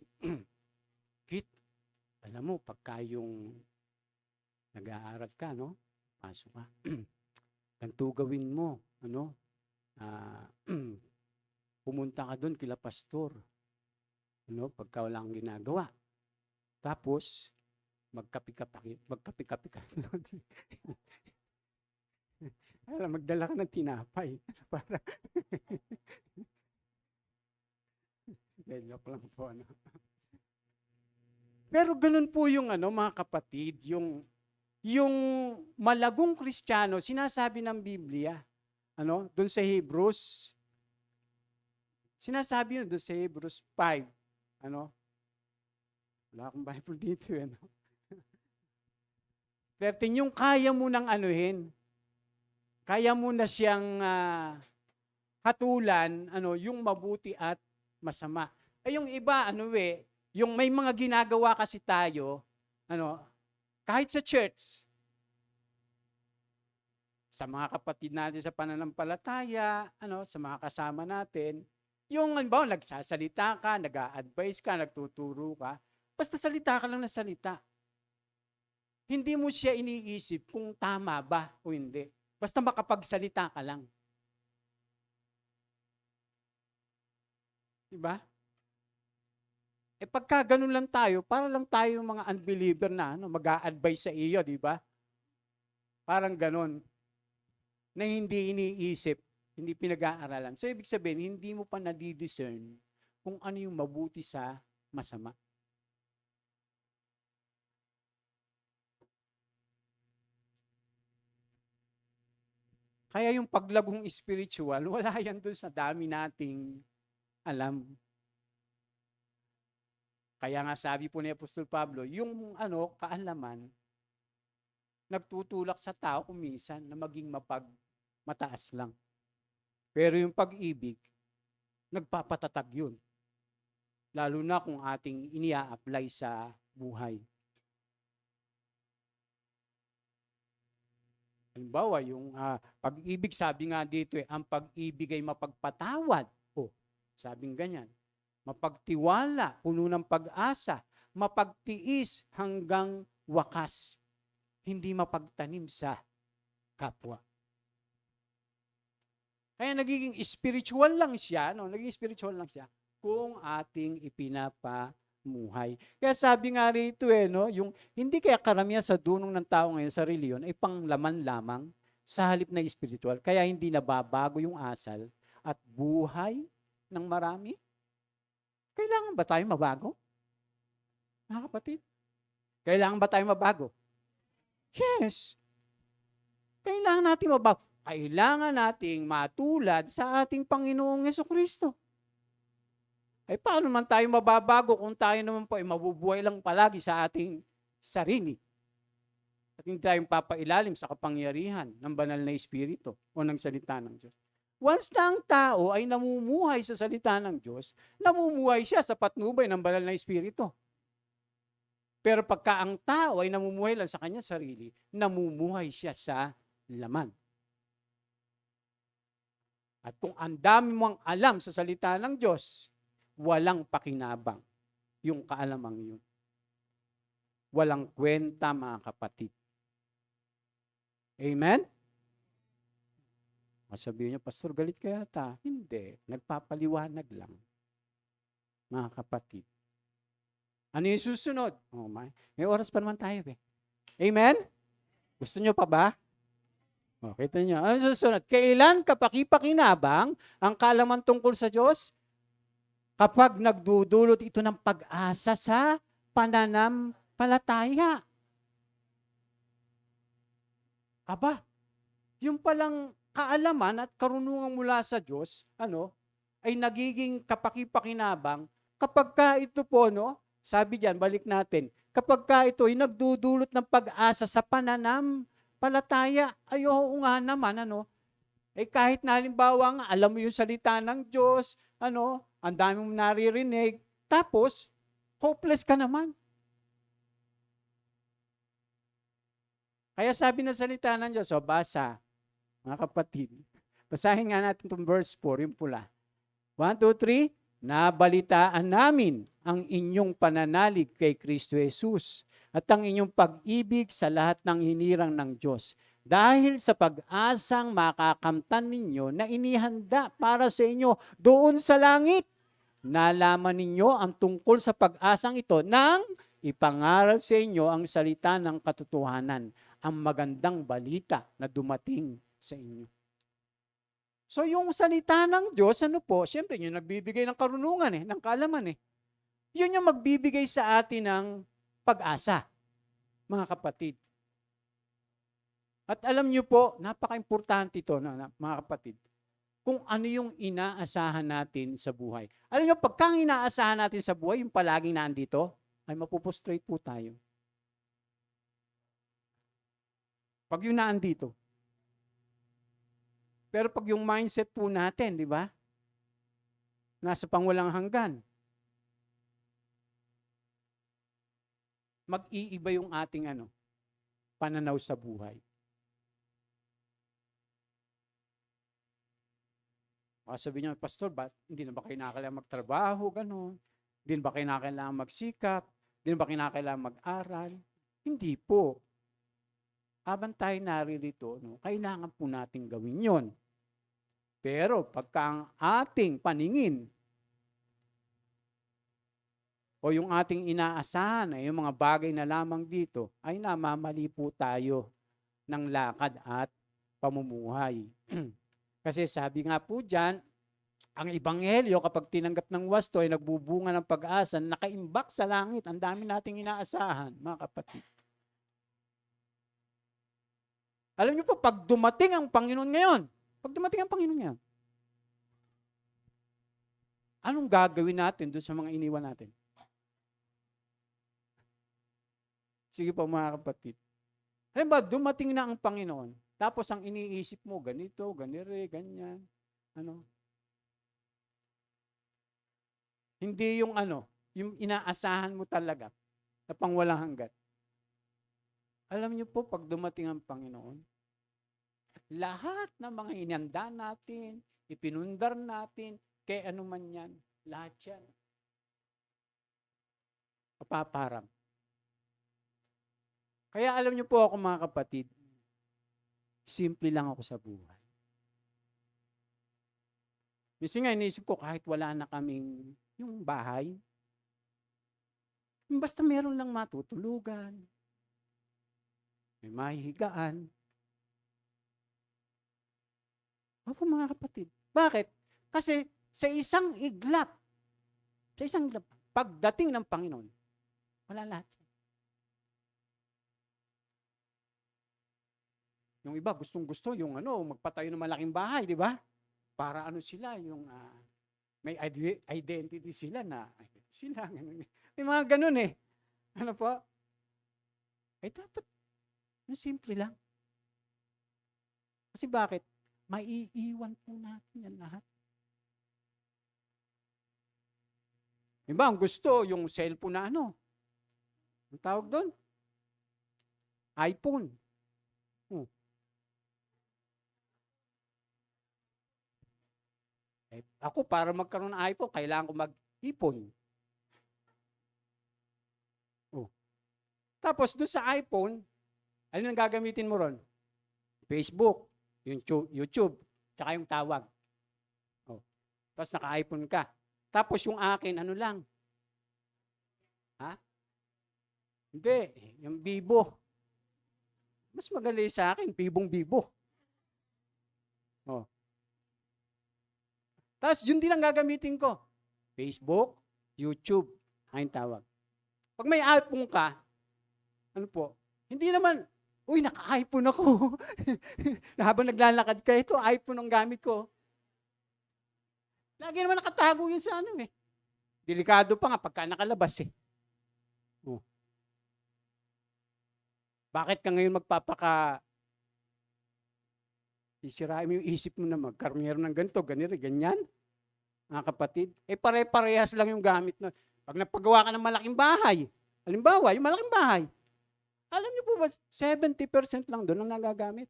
alam mo, pagka yung nag-aaral ka, no? Pasok ka. Ganito gawin mo, pumunta ka doon kila pastor. Pagka wala kang ginagawa. Tapos, magkapi-kapi ka. Magdala ka ng tinapay. Para joke lang po. Pero ganun po yung mga kapatid, yung malagong Kristiyano, sinasabi ng Biblia, doon sa Hebrews, sinasabi doon sa Hebrews 5, wala akong Bible dito, 13, yung kaya mo nang anuhin, kaya mo na siyang hatulan, yung mabuti at masama. Yung iba, yung may mga ginagawa kasi tayo, kahit sa church, sa mga kapatid natin sa pananampalataya, sa mga kasama natin, yung nagsasalita ka, nag-a-advise ka, nagtuturo ka, basta salita ka lang na salita. Hindi mo siya iniisip kung tama ba o hindi. Basta makapagsalita ka lang. Diba? Pagka ganun lang tayo, para lang tayo mga unbeliever na mag-a-advise sa iyo, di ba? Parang ganun. Na hindi iniisip, hindi pinag-aaralan. So, ibig sabihin, hindi mo pa nadidiscern kung ano yung mabuti sa masama. Kaya yung paglagong spiritual, wala yan doon sa dami nating alam. Kaya nga sabi po ni Apostol Pablo, yung kaalaman, nagtutulak sa tao kuminsan na maging mataas lang. Pero yung pag-ibig, nagpapatatag yun. Lalo na kung ating inia-apply sa buhay. Halimbawa, yung pag-ibig, sabi nga dito, ang pag-ibig ay mapagpatawad. Sabing ganyan. Mapagtiwala, puno ng pag-asa, mapagtiis hanggang wakas. Hindi mapagtanim sa kapwa. Kaya nagiging spiritual lang siya, kung ating ipinapamuhay. Kaya sabi nga rito, yung hindi kaya karamihan sa dunong ng tao ngayon sa reliyon ay panglaman lamang sa halip na spiritual. Kaya hindi nababago yung asal at buhay ng marami. Kailangan ba tayo mabago? Mga kapatid, kailangan ba tayo mabago? Yes. Kailangan natin mabago. Kailangan nating matulad sa ating Panginoong Jesucristo. Ay paano naman tayo mababago kung tayo naman po ay mabubuhay lang palagi sa ating sarili? At hindi tayong papailalim sa kapangyarihan ng banal na Espiritu o ng salita ng Diyos. Once na ang tao ay namumuhay sa salita ng Diyos, namumuhay siya sa patnubay ng banal na Espiritu. Pero pagka ang tao ay namumuhay lang sa kanyang sarili, namumuhay siya sa laman. At kung ang dami mong alam sa salita ng Diyos, walang pakinabang yung kaalamang yun. Walang kwenta, mga kapatid. Amen? Masabihin niyo, Pastor, galit ka yata. Hindi. Nagpapaliwanag lang. Mga kapatid. Ano yung susunod? Oh, may oras pa naman tayo. Amen? Gusto niyo pa ba? O, kita niyo. Ano susunod? Kailan kapakipakinabang ang kaalaman tungkol sa Diyos? Kapag nagdudulot ito ng pag-asa sa pananampalataya. Aba, yung palang kaalaman at karunungan mula sa Diyos, ay nagiging kapakipakinabang kapag ka ito po, sabi diyan, balik natin, kapag ka ito ay nagdudulot ng pag-asa sa pananampalataya, ay oo nga naman, kahit na halimbawa nga, alam mo yung salita ng Diyos, ang dami mong naririnig, tapos, hopeless ka naman. Kaya sabi ng salita ng Diyos, basa, mga kapatid, basahin nga natin itong verse 4, yung pula. 1, 2, 3, nabalitaan namin ang inyong pananalig kay Kristo Jesus at ang inyong pag-ibig sa lahat ng hinirang ng Diyos. Dahil sa pag-asang makakamtan ninyo na inihanda para sa inyo doon sa langit, nalaman ninyo ang tungkol sa pag-asang ito nang ipangaral sa inyo ang salita ng katotohanan, ang magandang balita na dumating sa inyo. So yung salita ng Diyos, siyempre yung nagbibigay ng karunungan, ng kaalaman. Yun yung magbibigay sa atin ng pag-asa, mga kapatid. At alam niyo po, napaka-importante ito, mga kapatid, kung ano yung inaasahan natin sa buhay. Alam niyo, pagka inaasahan natin sa buhay, yung palaging nandito, ay mapupustrate po tayo. Pag yung naandito. Pero pag yung mindset po natin, di ba? Nasa pangwalang hanggan. Mag-iiba yung ating pananaw sa buhay. Sabi niyo, Pastor, hindi na ba kayo nakakailangan magtrabaho, gano'n? Hindi na ba kayo nakakailangan magsikap? Hindi na ba kayo nakakailangan mag-aral? Hindi po. Habang tayo naririto, kailangan po natin gawin yon. Pero pagka ang ating paningin o yung ating inaasahan ay yung mga bagay na lamang dito, ay namamali po tayo ng lakad at pamumuhay. Kasi sabi nga po dyan, ang ebanghelyo kapag tinanggap ng wasto ay nagbubunga ng pag-asa, nakaimbak sa langit. Ang dami nating inaasahan, mga kapatid. Alam niyo po, pag dumating ang Panginoon ngayon, anong gagawin natin doon sa mga iniwan natin? Sige po, mga kapatid. Alam ba, dumating na ang Panginoon, tapos ang iniisip mo, ganito, ganyan, Hindi yung yung inaasahan mo talaga na pangwalang hanggan. Alam niyo po, pag dumating ang Panginoon, lahat ng mga inanda natin, ipinundar natin, kay ano man yan, lahat yan, papaparang. Kaya alam niyo po ako, mga kapatid, simple lang ako sa buhay. Kasi nga, inisip ko, kahit wala na kaming yung bahay, basta meron lang matutulugan, may mahihigaan. Opo, mga kapatid. Bakit? Kasi sa isang iglap, pagdating ng Panginoon, Wala lahat. Yung iba, gustong-gusto, yung magpatayo ng malaking bahay, di ba? Para sila, yung may identity sila na, sila, may mga ganun eh. Ano po? Ay dapat, yung simple lang. Kasi bakit? Maiiwan po natin yan lahat. Diba, ang gusto, yung cellphone na ang tawag doon? iPhone. Ako, para magkaroon ng iPhone, kailangan ko mag-ipon. Tapos, doon sa iPhone, ano ang gagamitin mo ron? Facebook, YouTube, tsaka yung tawag. Tapos, naka-iPhone ka. Tapos, yung akin, ano lang? Ha? Hindi, yung Vivo. Mas magaling sa akin, Bibong Vivo. Tapos, yun din ang gagamitin ko. Facebook, YouTube, ang tawag. Pag may iPhone ka, hindi naman, naka-iPhone ako. Habang naglalakad ka, ito, iPhone ang gamit ko. Lagi naman nakatago yun sa Delikado pa nga pagka nakalabas eh. Bakit ka ngayon sisirain mo yung isip mo na magkarmero ng ganito, ganyan? Mga kapatid. Pare-parehas lang yung gamit. Pag napagawa ka ng malaking bahay, halimbawa, yung malaking bahay, alam niyo po ba, 70% lang doon ang nagagamit.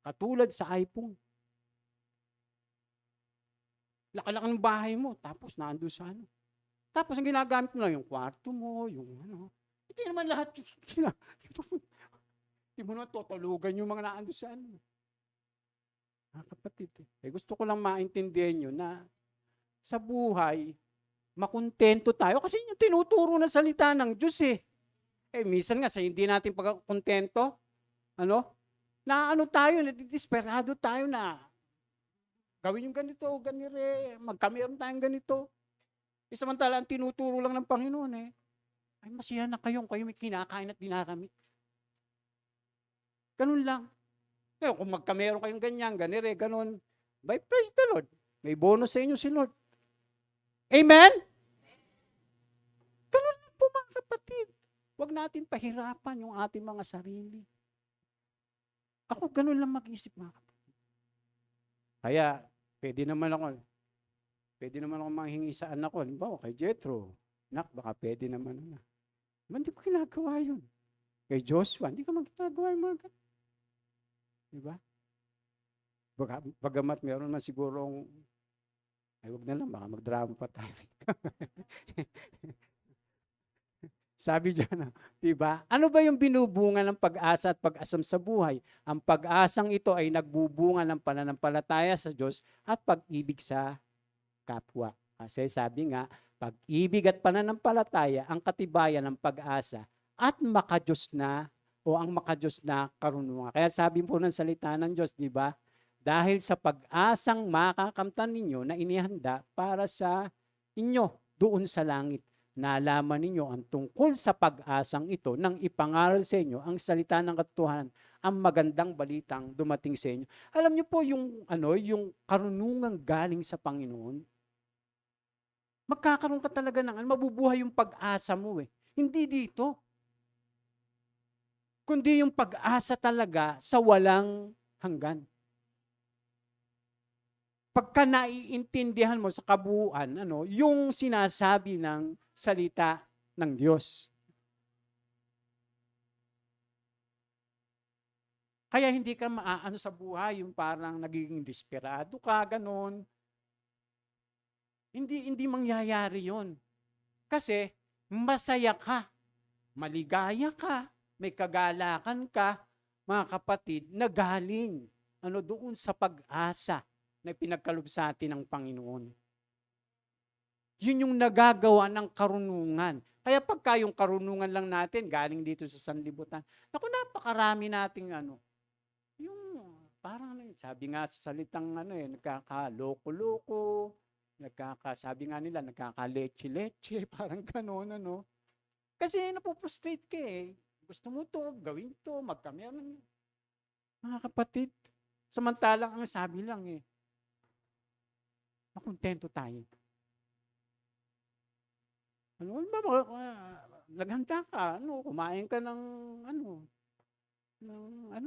Katulad sa iPhone. Laki-laki ng bahay mo, tapos naandun sa Tapos ang ginagamit mo lang yung kwarto mo, yung Hindi naman lahat. Hindi mo naman tutulugan yung mga naandun sa kapatid. Gusto ko lang maintindihan nyo na sa buhay, makontento tayo kasi yung tinuturo na salita ng Diyos minsan nga sa hindi natin pagkakontento, tayo, nadidesperado tayo na gawin yung ganito, ganire, magkameron tayong ganito. Samantala, ang tinuturo lang ng Panginoon ay masiyahan na kayo may kinakain at dinakamit. Ganun lang. Kung magkameron kayong ganyan, ganire, ganun, by praise the Lord. May bonus sa inyo si Lord. Amen? Ganun lang po mga kapatid. Huwag natin pahirapan yung ating mga sarili. Ako ganun lang mag-isip mga kapatid. Kaya, pwede naman ako manghingi sa anak ko. Halimbawa, kay Jethro. Nak, baka pwede naman Hindi ko ginagawa yun. Kay Joshua, hindi ko ginagawa yung mga ganun. Diba? Bagamat meron man sigurong, wag na lang, baka magdrama pa tayo. Sabi dyan, diba? Ano ba yung binubunga ng pag-asa at pag-asam sa buhay? Ang pag-asang ito ay nagbubunga ng pananampalataya sa Diyos at pag-ibig sa kapwa. Kasi sabi nga, pag-ibig at pananampalataya ang katibayan ng pag-asa at makadiyos na ang makadiyos na karunungan. Kaya sabi po ng salita ng Diyos, di ba? Dahil sa pag-asang makakamtan ninyo na inihanda para sa inyo doon sa langit. Nalaman ninyo ang tungkol sa pag-asang ito nang ipangaral sa inyo ang salita ng katotohanan, ang magandang balitang dumating sa inyo. Alam niyo po yung karunungan galing sa Panginoon. Magkakaroon ka talaga ng mabubuhay yung pag-asa mo Hindi dito. Kundi yung pag-asa talaga sa walang hanggan. Pagka naiintindihan mo sa kabuuan, yung sinasabi ng salita ng Diyos. Kaya hindi ka maaano sa buhay, yung parang nagiging desperado ka, ganon. Hindi mangyayari yon. Kasi masaya ka, maligaya ka, may kagalakan ka, mga kapatid, na galing doon sa pag-asa na pinagkaloob sa atin ng Panginoon. Yun yung nagagawa ng karunungan. Kaya pagka yung karunungan lang natin, galing dito sa sanlibutan, napakarami nating yung parang sabi nga sa salitang nagkakaloko-loko, sabi nga nila, nagkakaleche-leche, parang gano'n, Kasi napuprostrate ka eh. Gusto mo to, gawin to, magkameron. Mga kapatid, samantalang ang sabi lang eh, makontento tayo. Ano ba, naghanda ka, kumain ka ng,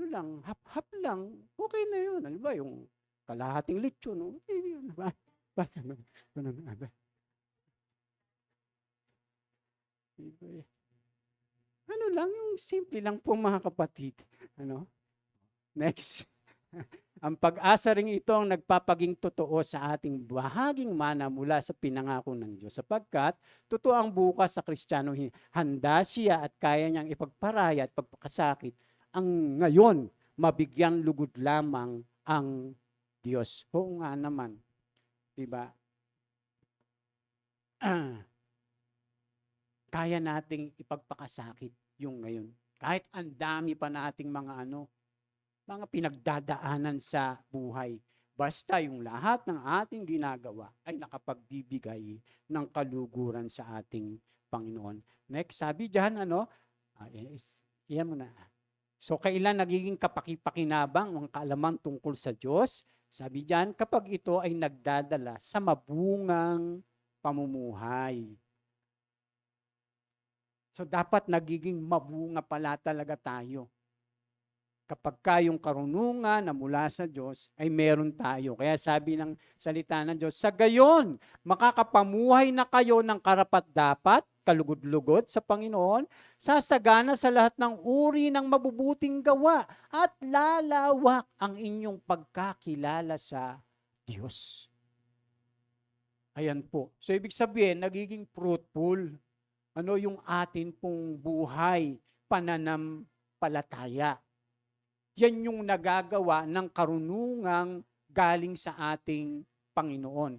lang, hap-hap lang, okay na yun. Ano ba, yung kalahating lechon, okay yun. Ano lang, yung simple lang po mga kapatid. Next. Ang pag-asa ring ito ang nagpapaging totoo sa ating bahaging mana mula sa pinangako ng Diyos. Sapagkat, totoo ang bukas sa Kristiyano, handa siya at kaya niyang ipagparaya at pagpakasakit ang ngayon mabigyan lugod lamang ang Diyos. Oo nga naman. Diba? Kaya nating ipagpakasakit yung ngayon. Kahit ang dami pa nating mga pinagdadaanan sa buhay. Basta yung lahat ng ating ginagawa ay nakapagbibigay ng kaluguran sa ating Panginoon. Next, sabi dyan, yan mo na. So, kailan nagiging kapaki-pakinabang ang kaalaman tungkol sa Diyos? Sabi dyan, kapag ito ay nagdadala sa mabungang pamumuhay. So, dapat nagiging mabunga pala talaga tayo. Kapag kayong karunungan na mula sa Diyos, ay meron tayo. Kaya sabi ng salita ng Diyos, sa gayon, makakapamuhay na kayo ng karapat-dapat, kalugod-lugod sa Panginoon, sasagana sa lahat ng uri ng mabubuting gawa, at lalawak ang inyong pagkakilala sa Diyos. Ayan po. So, ibig sabihin, nagiging fruitful. Yung atin pong buhay, pananampalataya. Yan yung nagagawa ng karunungang galing sa ating Panginoon.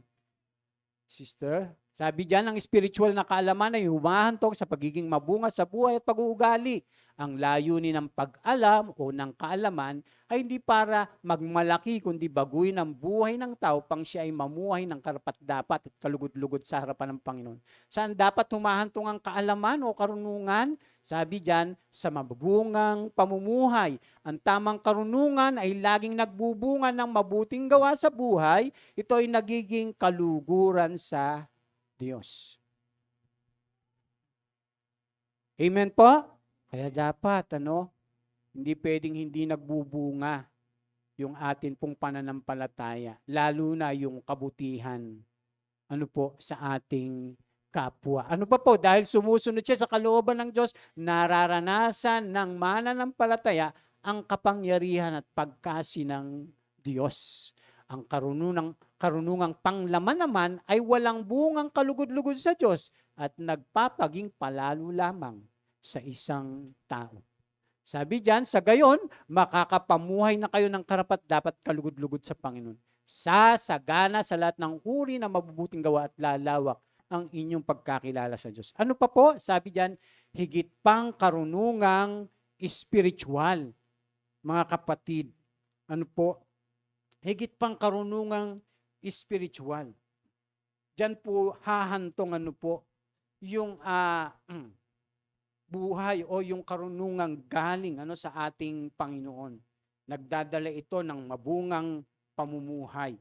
Sister, sabi diyan, ang spiritual na kaalaman ay humahantong sa pagiging mabunga sa buhay at pag-uugali. Ang layunin ng pag-alam o ng kaalaman ay hindi para magmalaki kundi baguhin ang buhay ng tao pang siya ay mamuhay ng karapat-dapat at kalugod-lugod sa harapan ng Panginoon. Saan dapat humahantong ang kaalaman o karunungan? Sabi diyan, sa mabubungang pamumuhay. Ang tamang karunungan ay laging nagbubunga ng mabuting gawa sa buhay. Ito ay nagiging kaluguran sa Diyos. Amen po? Kaya dapat, hindi pwedeng hindi nagbubunga yung atin pong pananampalataya. Lalo na yung kabutihan, sa ating kapwa. Ano pa po? Dahil sumusunod siya sa kalooban ng Diyos, nararanasan ng mananampalataya ang kapangyarihan at pagkasi ng Diyos. Ang karunungang panglaman naman ay walang bungang kalugod-lugod sa Diyos at nagpapaging palalo lamang sa isang tao. Sabi diyan, sa gayon, makakapamuhay na kayo ng karapat-dapat kalugod-lugod sa Panginoon. Sasagana sa lahat ng uri na mabubuting gawa at lalawak ang inyong pagkakilala sa Diyos. Ano pa po? Sabi diyan, higit pang karunungang spiritual. Mga kapatid, higit pang karunungang spiritual. Diyan po hahantong yung buhay o yung karunungang galing sa ating Panginoon. Nagdadala ito ng mabungang pamumuhay.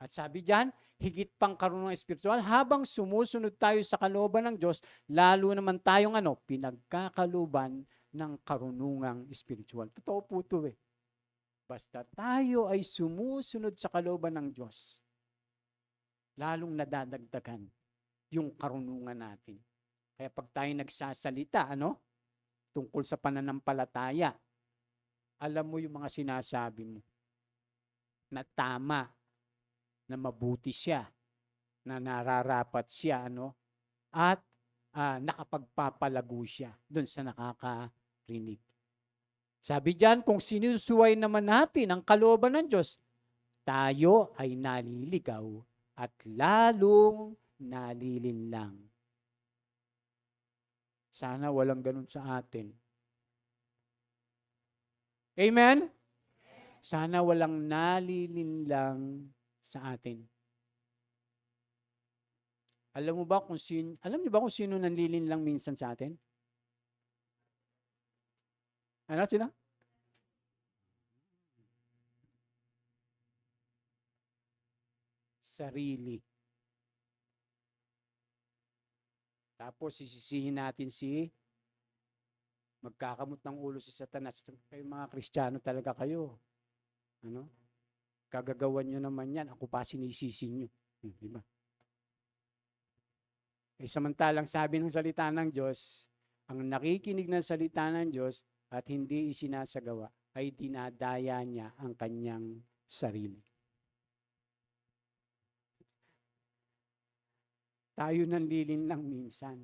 At sabi diyan, higit pang karunungang espiritual, habang sumusunod tayo sa kalooban ng Diyos, lalo naman tayong pinagkakaluban ng karunungang espiritual. Totoo po ito eh. Basta tayo ay sumusunod sa kalooban ng Diyos, lalong nadadagdagan yung karunungan natin. Kaya pag tayo nagsasalita, tungkol sa pananampalataya, alam mo yung mga sinasabi mo na tama, na mabuti siya, na nararapat siya, at nakapagpapalago siya doon sa nakakarinig. Sabi diyan, kung sinusuway naman natin ang kalooban ng Diyos, tayo ay naliligaw at lalong nalilinlang. Sana walang ganun sa atin. Amen? Sana walang nalilinlang sa atin. Alam niyo ba kung sino nanlilin lang minsan sa atin? Ano, sino? Sarili. Tapos sisisihin natin magkakamot ng ulo si Satanas. Kayo mga Kristiyano talaga kayo. Ano? Kagagawan nyo naman yan. Ako pa sinisisi nyo. Diba? Samantalang sabi ng salita ng Diyos, ang nakikinig ng salita ng Diyos at hindi isinasagawa ay dinadaya niya ang kanyang sarili. Tayo nanlilin lang minsan.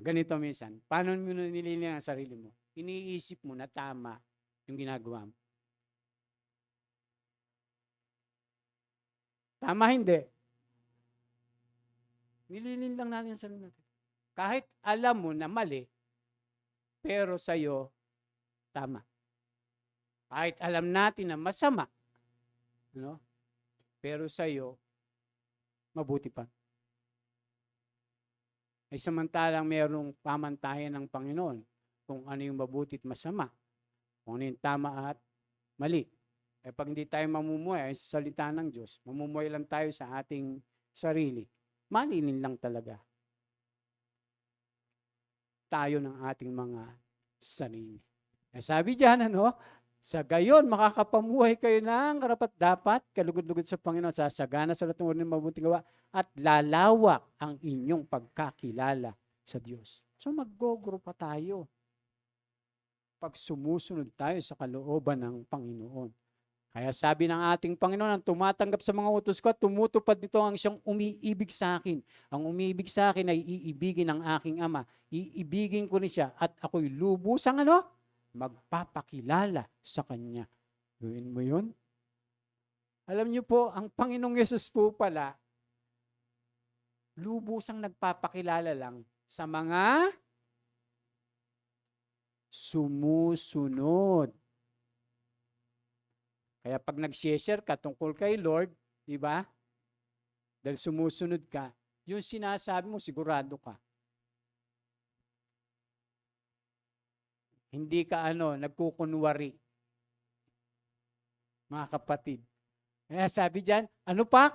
Ganito minsan. Paano mo nililin ang sarili mo? Iniisip mo na tama yung ginagawa mo. Tama hindi. Nililin lang natin ang sarili natin. Kahit alam mo na mali, pero sa'yo, tama. Kahit alam natin na masama, pero sa'yo, mabuti pa. Samantalang mayroong pamantayan ng Panginoon kung ano yung mabuti at masama, kung ano yung tama at mali. Pag hindi tayo mamumuhay sa salita ng Diyos, mamumuhay lang tayo sa ating sarili, malinin lang talaga tayo ng ating mga sarili. Sabi diyan, sa gayon, makakapamuhay kayo ng karapat-dapat, kalugod-lugod sa Panginoon, sasagana sa lahat ng ng mabuting gawa, at lalawak ang inyong pagkakilala sa Diyos. So mag-go-grow pa tayo pag sumusunod tayo sa kalooban ng Panginoon. Kaya sabi ng ating Panginoon, ang tumatanggap sa mga utos ko, tumutupad nito ang siyang umiibig sa akin. Ang umiibig sa akin ay iibigin ng aking Ama. Iibigin ko rin siya at ako'y lubusang magpapakilala sa Kanya. Gawin mo yun? Alam niyo po, ang Panginoong Yesus po pala, lubusang nagpapakilala lang sa mga sumusunod. Kaya pag nag-share ka tungkol kay Lord, di ba? Dahil sumusunod ka, yung sinasabi mo, sigurado ka. Hindi ka nagkukunwari. Mga kapatid. Kaya sabi diyan,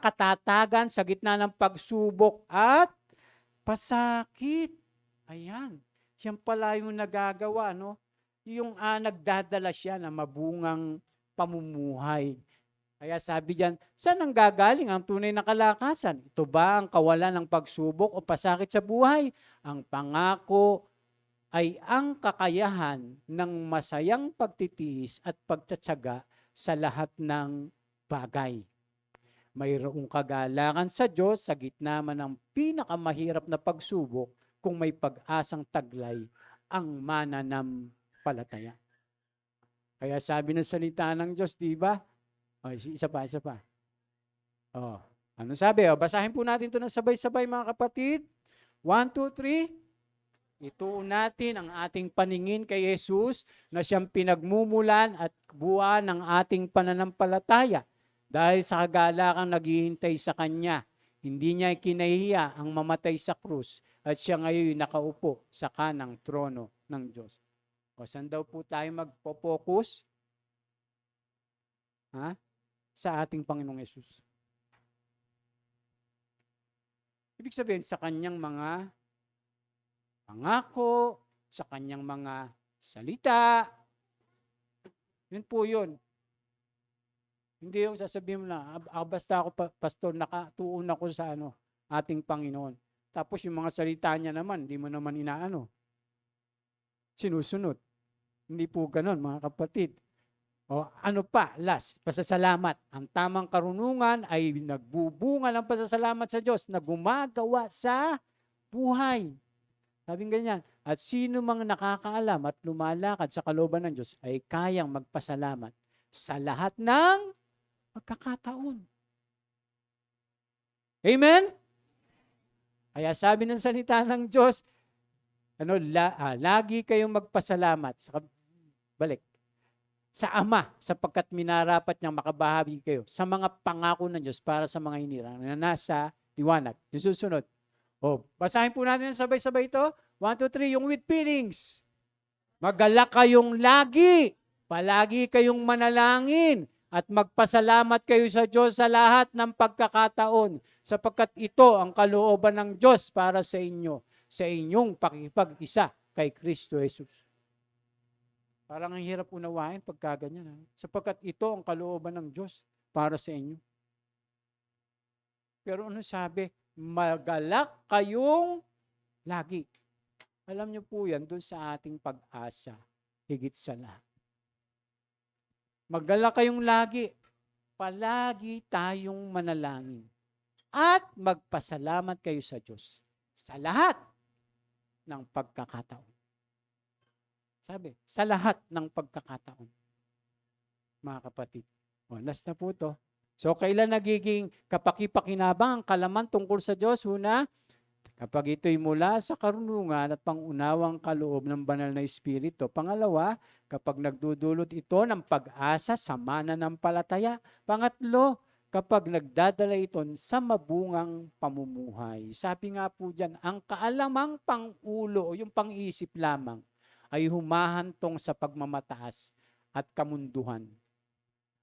katatagan sa gitna ng pagsubok at pasakit. Ayan. Yan pala yung nagagawa, Yung nagdadala siya na mabungang pamumuhay. Kaya sabi diyan, saan ang gagaling ang tunay na kalakasan? Ito ba ang kawalan ng pagsubok o pasakit sa buhay? Ang pangako ay ang kakayahan ng masayang pagtitiis at pagtsatsaga sa lahat ng bagay. Mayroong kagalakan sa Diyos sa gitna man ng pinakamahirap na pagsubok kung may pag-asang taglay ang mananampalataya. Kaya sabi ng salita ng Diyos, di ba? Isa pa. Ano sabi? Basahin po natin ito ng sabay-sabay mga kapatid. 1, 2, 3. Ituon natin ang ating paningin kay Jesus na siyang pinagmumulan at buwan ng ating pananampalataya. Dahil sa kagalakang naghihintay sa Kanya, hindi niya kinahiya ang mamatay sa krus at siya ngayon nakaupo sa kanang trono ng Diyos. Saan daw po tayo magpo-focus? Sa ating Panginoong Yesus. Ibig sabihin sa Kanyang mga pangako, sa Kanyang mga salita. Yun po yun. Hindi yung sasabihin mo na, basta ako pastor, nakatuon ako sa ating Panginoon. Tapos yung mga salita niya naman, hindi mo naman sinusunod. Hindi po ganon, mga kapatid. Last, pasasalamat. Ang tamang karunungan ay nagbubunga ng pasasalamat sa Diyos na gumagawa sa buhay. Sabing ganyan, at sino mang nakakaalam at lumalakad sa kalooban ng Diyos ay kayang magpasalamat sa lahat ng pagkakataon. Amen? Kaya sabi ng salita ng Diyos, lagi kayong magpasalamat. Sa Ama, sapagkat minarapat niyang makabahagi kayo sa mga pangako ng Diyos para sa mga hinirang na nasa liwanag. Yung susunod, Basahin po natin sabay-sabay ito. 1, 2, 3, yung with feelings. Magalak kayong lagi. Palagi kayong manalangin at magpasalamat kayo sa Diyos sa lahat ng pagkakataon sapagkat ito ang kalooban ng Diyos para sa inyo sa inyong pakikipag-isa kay Kristo Jesus. Parang ang hirap unawain pagka ganyan. Sapagkat ito ang kalooban ng Diyos para sa inyo. Pero ano sabi? Magalak kayong lagi. Alam niyo po yan doon sa ating pag-asa. Higit sa lahat. Magalak kayong lagi. Palagi tayong manalangin. At magpasalamat kayo sa Diyos. Sa lahat ng pagkakataon. Sabi, sa lahat ng pagkakataon. Mga kapatid. Last na po to. So, kailan nagiging kapaki-pakinabang ang kalaman tungkol sa Diyos? Una, kapag ito'y mula sa karunungan at pangunawang kaloob ng banal na Espiritu. Pangalawa, kapag nagdudulot ito ng pag-asa sa mananampalataya. Pangatlo, kapag nagdadala ito sa mabungang pamumuhay. Sabi nga po dyan, ang kaalamang pang-ulo o yung pang-isip lamang ay humahantong sa pagmamataas at kamunduhan.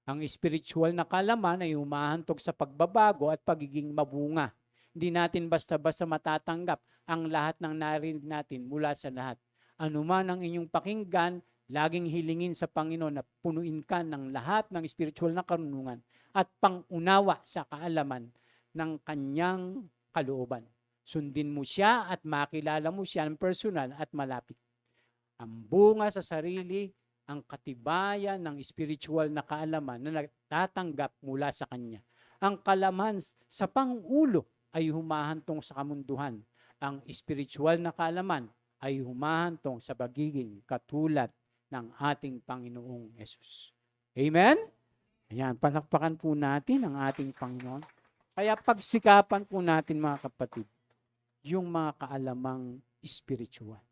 Ang spiritual na kalaman ay humahantog sa pagbabago at pagiging mabunga. Hindi natin basta-basta matatanggap ang lahat ng narinig natin mula sa lahat. Ano man ang inyong pakinggan, laging hilingin sa Panginoon na punuin ka ng lahat ng spiritual na karunungan at pangunawa sa kaalaman ng kanyang kalooban. Sundin mo siya at makilala mo siya ng personal at malapit. Ang bunga sa sarili, ang katibayan ng spiritual na kaalaman na natatanggap mula sa Kanya. Ang kalaman sa pang-ulo ay humahantong sa kamunduhan. Ang spiritual na kaalaman ay humahantong sa pagiging katulad ng ating Panginoong Yesus. Amen? Ayan, palakpakan po natin ang ating Panginoon. Kaya pagsikapan po natin mga kapatid, yung mga kaalamang spiritual.